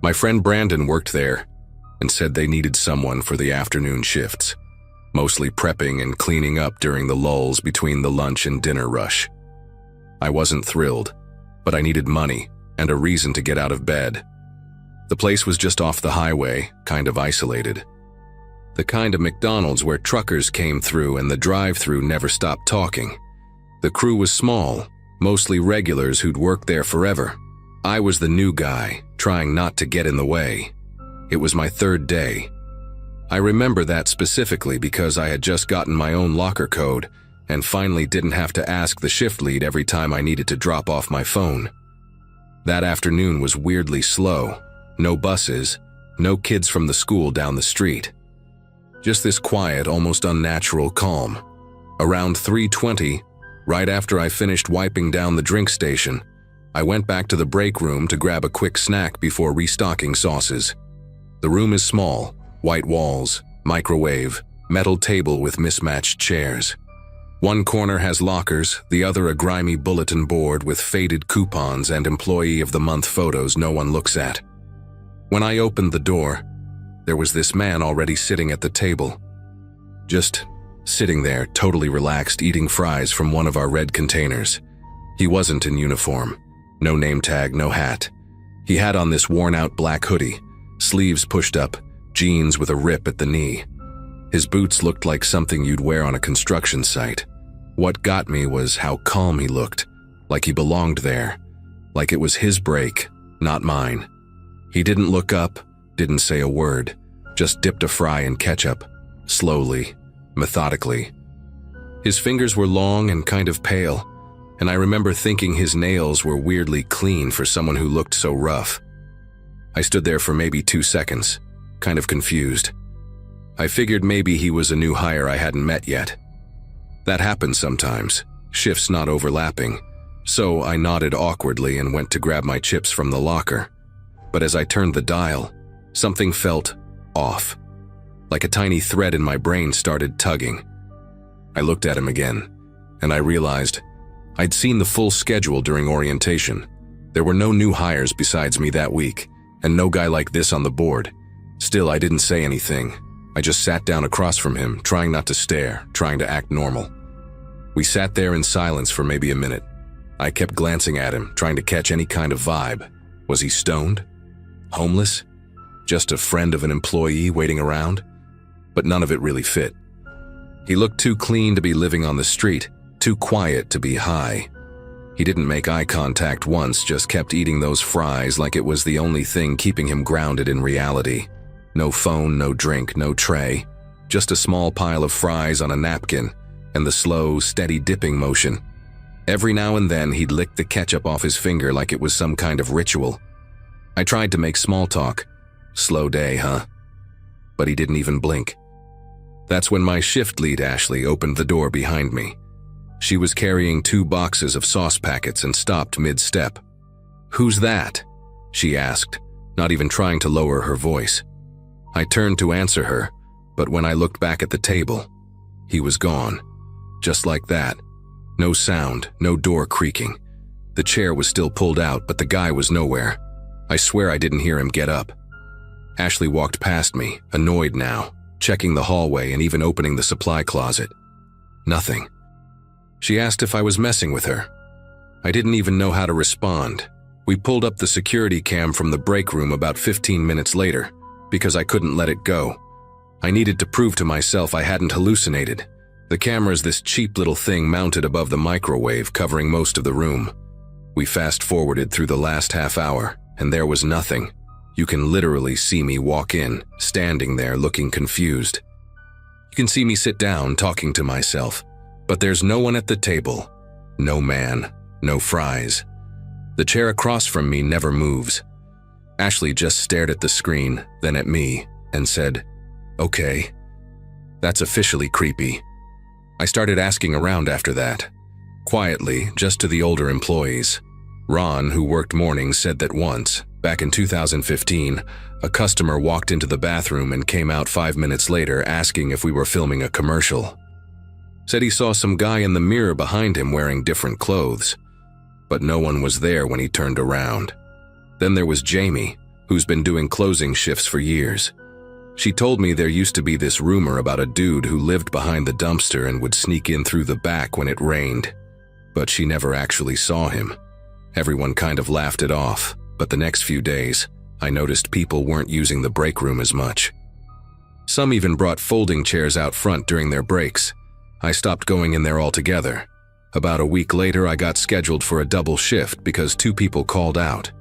My friend Brandon worked there and said they needed someone for the afternoon shifts, mostly prepping and cleaning up during the lulls between the lunch and dinner rush. I wasn't thrilled, but I needed money and a reason to get out of bed. The place was just off the highway, kind of isolated. The kind of McDonald's where truckers came through and the drive-thru never stopped talking. The crew was small, mostly regulars who'd worked there forever. I was the new guy, trying not to get in the way. It was my third day. I remember that specifically because I had just gotten my own locker code and finally didn't have to ask the shift lead every time I needed to drop off my phone. That afternoon was weirdly slow. No buses, no kids from the school down the street. Just this quiet, almost unnatural calm. Around 3:20, right after I finished wiping down the drink station, I went back to the break room to grab a quick snack before restocking sauces. The room is small, white walls, microwave, metal table with mismatched chairs. One corner has lockers, the other a grimy bulletin board with faded coupons and employee of the month photos no one looks at. When I opened the door, there was this man already sitting at the table. Just sitting there, totally relaxed, eating fries from one of our red containers. He wasn't in uniform. No name tag, no hat. He had on this worn-out black hoodie, sleeves pushed up, jeans with a rip at the knee. His boots looked like something you'd wear on a construction site. What got me was how calm he looked, like he belonged there, like it was his break, not mine. He didn't look up, didn't say a word, just dipped a fry in ketchup, slowly, methodically. His fingers were long and kind of pale, and I remember thinking his nails were weirdly clean for someone who looked so rough. I stood there for maybe 2 seconds, kind of confused. I figured maybe he was a new hire I hadn't met yet. That happens sometimes, shifts not overlapping, so I nodded awkwardly and went to grab my chips from the locker. But as I turned the dial, something felt off. Like a tiny thread in my brain started tugging. I looked at him again, and I realized I'd seen the full schedule during orientation. There were no new hires besides me that week, and no guy like this on the board. Still, I didn't say anything. I just sat down across from him, trying not to stare, trying to act normal. We sat there in silence for maybe a minute. I kept glancing at him, trying to catch any kind of vibe. Was he stoned? Homeless? Just a friend of an employee waiting around? But none of it really fit. He looked too clean to be living on the street, too quiet to be high. He didn't make eye contact once, just kept eating those fries like it was the only thing keeping him grounded in reality. No phone, no drink, no tray. Just a small pile of fries on a napkin, and the slow, steady dipping motion. Every now and then he'd lick the ketchup off his finger like it was some kind of ritual. I tried to make small talk. Slow day, huh? But he didn't even blink. That's when my shift lead Ashley opened the door behind me. She was carrying 2 boxes of sauce packets and stopped mid-step, "Who's that?" she asked, not even trying to lower her voice. I turned to answer her, but when I looked back at the table, he was gone. Just like that. No sound, no door creaking. The chair was still pulled out, but the guy was nowhere. I swear I didn't hear him get up. Ashley walked past me, annoyed now, checking the hallway and even opening the supply closet. Nothing. She asked if I was messing with her. I didn't even know how to respond. We pulled up the security cam from the break room about 15 minutes later, because I couldn't let it go. I needed to prove to myself I hadn't hallucinated. The camera's this cheap little thing mounted above the microwave covering most of the room. We fast-forwarded through the last half hour, and there was nothing. You can literally see me walk in, standing there looking confused. You can see me sit down, talking to myself, but there's no one at the table. No man, no fries. The chair across from me never moves. Ashley just stared at the screen, then at me, and said, "Okay, that's officially creepy." I started asking around after that. Quietly, just to the older employees. Ron, who worked mornings, said that once, back in 2015, a customer walked into the bathroom and came out 5 minutes later asking if we were filming a commercial. Said he saw some guy in the mirror behind him wearing different clothes, but no one was there when he turned around. Then there was Jamie, who's been doing closing shifts for years. She told me there used to be this rumor about a dude who lived behind the dumpster and would sneak in through the back when it rained, but she never actually saw him. Everyone kind of laughed it off, but the next few days, I noticed people weren't using the break room as much. Some even brought folding chairs out front during their breaks. I stopped going in there altogether. About a week later, I got scheduled for a double shift because 2 people called out.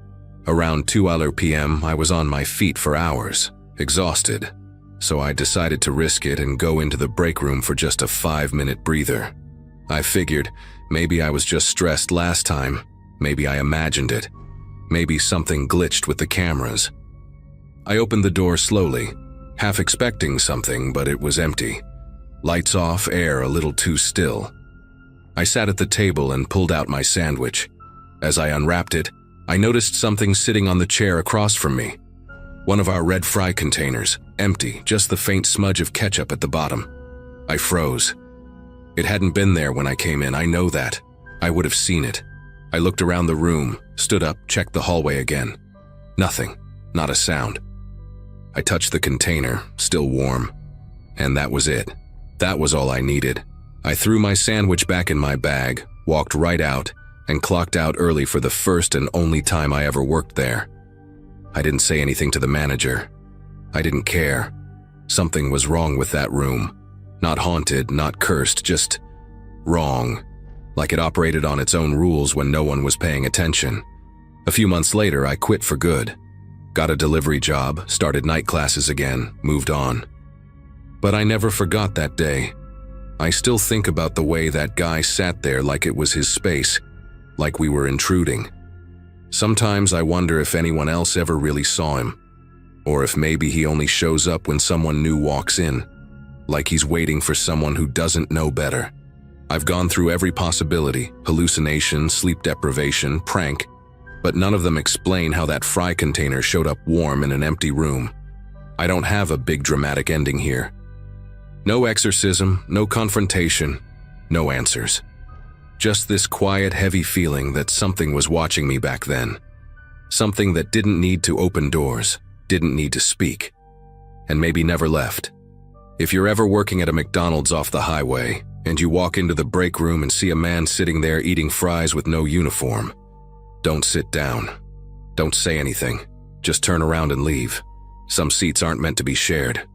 Around 2 p.m., I was on my feet for hours, exhausted, so I decided to risk it and go into the break room for just a 5-minute breather. I figured maybe I was just stressed last time, maybe I imagined it, maybe something glitched with the cameras. I opened the door slowly, half expecting something, but it was empty. Lights off, air a little too still. I sat at the table and pulled out my sandwich. As I unwrapped it, I noticed something sitting on the chair across from me. One of our red fry containers, empty, just the faint smudge of ketchup at the bottom. I froze. It hadn't been there when I came in, I know that. I would have seen it. I looked around the room, stood up, checked the hallway again. Nothing, not a sound. I touched the container, still warm. And that was it. That was all I needed. I threw my sandwich back in my bag, walked right out, and clocked out early for the first and only time I ever worked there. I didn't say anything to the manager. I didn't care. Something was wrong with that room. Not haunted, not cursed, just wrong. Like it operated on its own rules when no one was paying attention. A few months later, I quit for good. Got a delivery job, started night classes again, moved on. But I never forgot that day. I still think about the way that guy sat there like it was his space, like we were intruding. Sometimes I wonder if anyone else ever really saw him, or if maybe he only shows up when someone new walks in, like he's waiting for someone who doesn't know better. I've gone through every possibility, hallucination, sleep deprivation, prank, but none of them explain how that fry container showed up warm in an empty room. I don't have a big dramatic ending here. No exorcism, no confrontation, no answers. Just this quiet, heavy feeling that something was watching me back then. Something that didn't need to open doors, didn't need to speak, and maybe never left. If you're ever working at a McDonald's off the highway, and you walk into the break room and see a man sitting there eating fries with no uniform, don't sit down. Don't say anything. Just turn around and leave. Some seats aren't meant to be shared.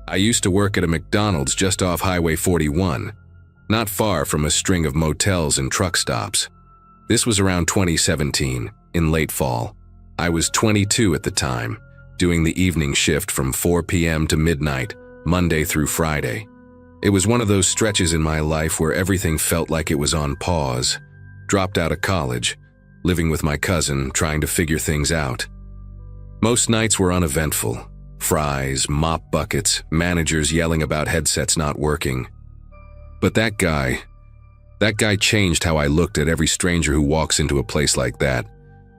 I used to work at a McDonald's just off Highway 41, not far from a string of motels and truck stops. This was around 2017, in late fall. I was 22 at the time, doing the evening shift from 4 p.m. to midnight, Monday through Friday. It was one of those stretches in my life where everything felt like it was on pause. Dropped out of college, living with my cousin, trying to figure things out. Most nights were uneventful. Fries, mop buckets, managers yelling about headsets not working. But that guy changed how I looked at every stranger who walks into a place like that.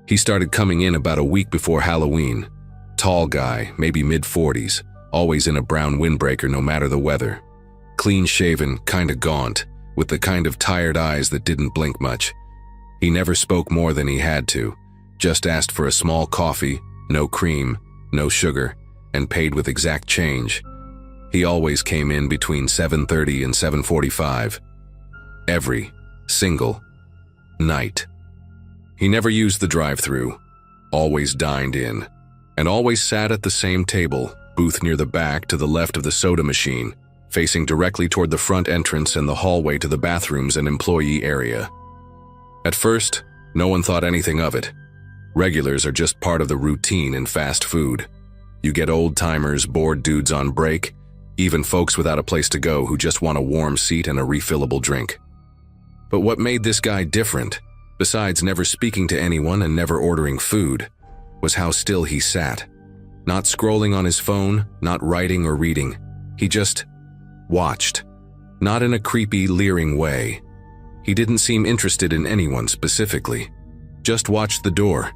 He started coming in about a week before Halloween. Tall guy, maybe mid-40s, always in a brown windbreaker no matter the weather. Clean-shaven, kinda gaunt, with the kind of tired eyes that didn't blink much. He never spoke more than he had to, just asked for a small coffee, no cream, no sugar, and paid with exact change. He always came in between 7:30 and 7:45. Every single night. He never used the drive-thru, always dined in, and always sat at the same table, booth near the back to the left of the soda machine, facing directly toward the front entrance and the hallway to the bathrooms and employee area. At first, no one thought anything of it. Regulars are just part of the routine in fast food. You get old-timers, bored dudes on break, even folks without a place to go who just want a warm seat and a refillable drink. But what made this guy different, besides never speaking to anyone and never ordering food, was how still he sat. Not scrolling on his phone, not writing or reading. He just watched. Not in a creepy, leering way. He didn't seem interested in anyone specifically. Just watched the door.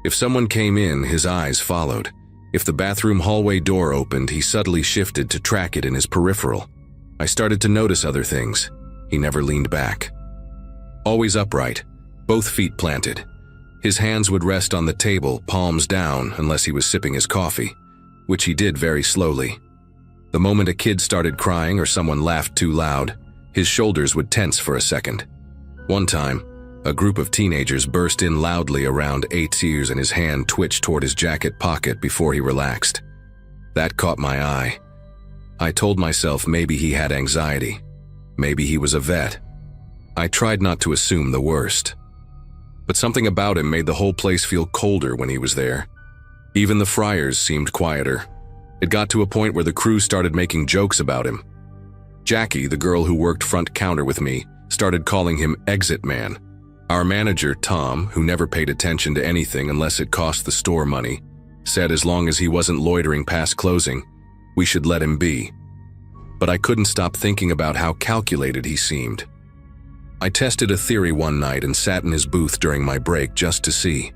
If someone came in, his eyes followed. If the bathroom hallway door opened, he subtly shifted to track it in his peripheral. I started to notice other things. He never leaned back. Always upright, both feet planted. His hands would rest on the table, palms down, unless he was sipping his coffee, which he did very slowly. The moment a kid started crying or someone laughed too loud, his shoulders would tense for a second. One time, a group of teenagers burst in loudly around 8's ears and his hand twitched toward his jacket pocket before he relaxed. That caught my eye. I told myself maybe he had anxiety. Maybe he was a vet. I tried not to assume the worst. But something about him made the whole place feel colder when he was there. Even the fryers seemed quieter. It got to a point where the crew started making jokes about him. Jackie, the girl who worked front counter with me, started calling him Exit Man. Our manager, Tom, who never paid attention to anything unless it cost the store money, said as long as he wasn't loitering past closing, we should let him be. But I couldn't stop thinking about how calculated he seemed. I tested a theory one night and sat in his booth during my break just to see.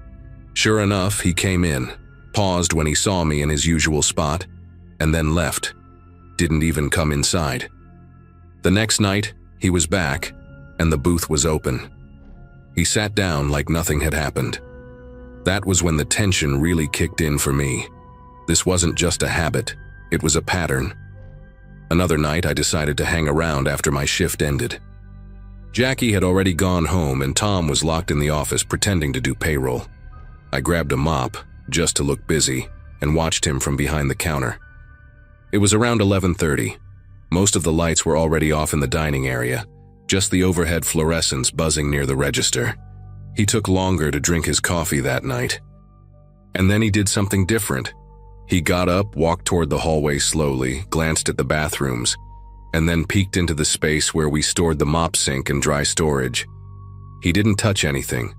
Sure enough, he came in, paused when he saw me in his usual spot, and then left. Didn't even come inside. The next night, he was back, and the booth was open. He sat down like nothing had happened. That was when the tension really kicked in for me. This wasn't just a habit, it was a pattern. Another night, I decided to hang around after my shift ended. Jackie had already gone home and Tom was locked in the office pretending to do payroll. I grabbed a mop, just to look busy, and watched him from behind the counter. It was around 11:30. Most of the lights were already off in the dining area, just the overhead fluorescents buzzing near the register. He took longer to drink his coffee that night. And then he did something different. He got up, walked toward the hallway slowly, glanced at the bathrooms, and then peeked into the space where we stored the mop sink and dry storage. He didn't touch anything,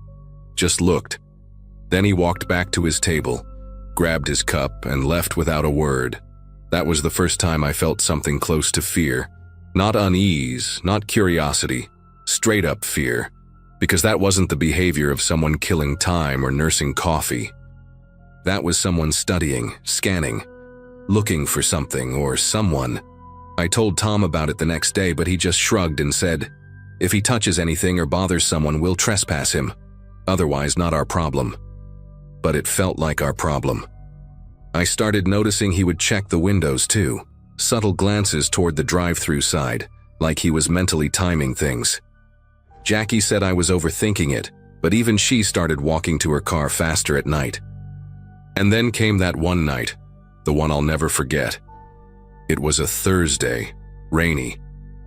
just looked. Then he walked back to his table, grabbed his cup, and left without a word. That was the first time I felt something close to fear. Not unease, not curiosity, straight up fear, because that wasn't the behavior of someone killing time or nursing coffee. That was someone studying, scanning, looking for something or someone. I told Tom about it the next day, but he just shrugged and said, if he touches anything or bothers someone, we'll trespass him. Otherwise, not our problem. But it felt like our problem. I started noticing he would check the windows too, subtle glances toward the drive-thru side, like he was mentally timing things. Jackie said I was overthinking it, but even she started walking to her car faster at night. And then came that one night, the one I'll never forget. It was a Thursday, rainy.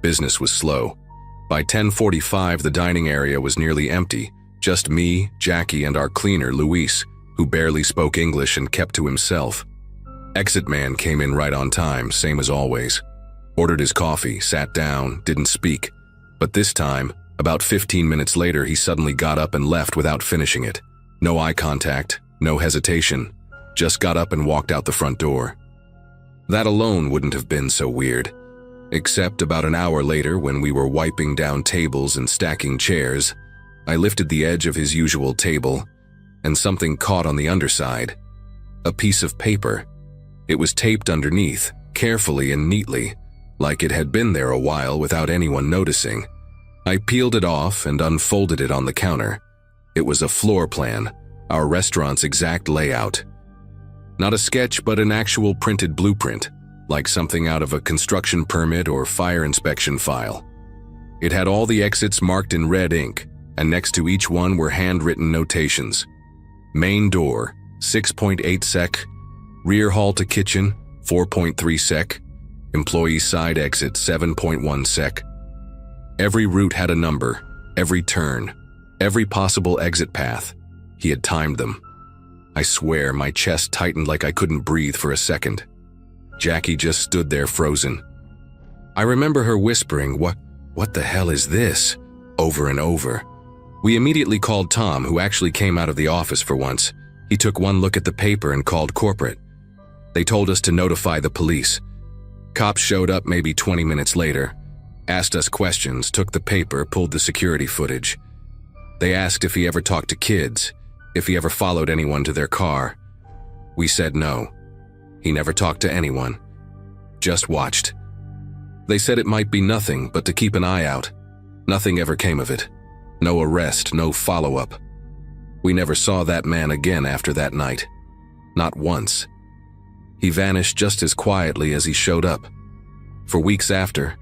Business was slow. By 10:45, the dining area was nearly empty, just me, Jackie, and our cleaner, Luis, who barely spoke English and kept to himself. Exit Man came in right on time, same as always. Ordered his coffee, sat down, didn't speak. But this time, about 15 minutes later, he suddenly got up and left without finishing it. No eye contact, no hesitation. Just got up and walked out the front door. That alone wouldn't have been so weird. Except about an hour later, when we were wiping down tables and stacking chairs, I lifted the edge of his usual table, and something caught on the underside. A piece of paper. It was taped underneath, carefully and neatly, like it had been there a while without anyone noticing. I peeled it off and unfolded it on the counter. It was a floor plan, our restaurant's exact layout. Not a sketch, but an actual printed blueprint, like something out of a construction permit or fire inspection file. It had all the exits marked in red ink, and next to each one were handwritten notations. Main door, 6.8 sec. Rear hall to kitchen, 4.3 sec. Employee side exit, 7.1 sec. Every route had a number, every turn, every possible exit path. He had timed them. I swear my chest tightened like I couldn't breathe for a second. Jackie just stood there frozen. I remember her whispering, "What the hell is this?" over and over. We immediately called Tom, who actually came out of the office for once. He took one look at the paper and called corporate. They told us to notify the police. Cops showed up maybe 20 minutes later, asked us questions, took the paper, pulled the security footage. They asked if he ever talked to kids, if he ever followed anyone to their car. We said no. He never talked to anyone. Just watched. They said it might be nothing, but to keep an eye out. Nothing ever came of it. No arrest, no follow-up. We never saw that man again after that night. Not once. He vanished just as quietly as he showed up. For weeks after,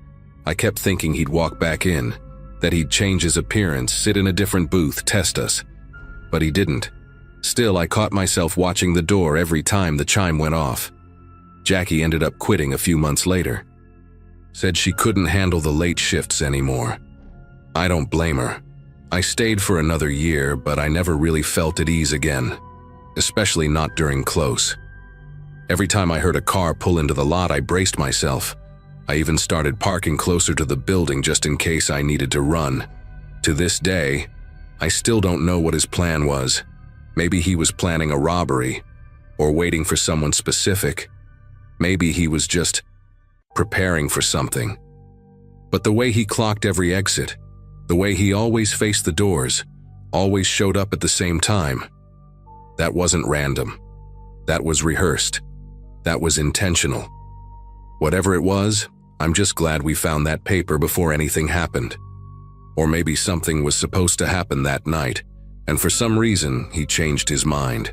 I kept thinking he'd walk back in, that he'd change his appearance, sit in a different booth, test us. But he didn't. Still, I caught myself watching the door every time the chime went off. Jackie ended up quitting a few months later. Said she couldn't handle the late shifts anymore. I don't blame her. I stayed for another year, but I never really felt at ease again, especially not during close. Every time I heard a car pull into the lot, I braced myself. I even started parking closer to the building just in case I needed to run. To this day, I still don't know what his plan was. Maybe he was planning a robbery, or waiting for someone specific. Maybe he was just preparing for something. But the way he clocked every exit, the way he always faced the doors, always showed up at the same time. That wasn't random. That was rehearsed. That was intentional. Whatever it was, I'm just glad we found that paper before anything happened. Or maybe something was supposed to happen that night, and for some reason, he changed his mind.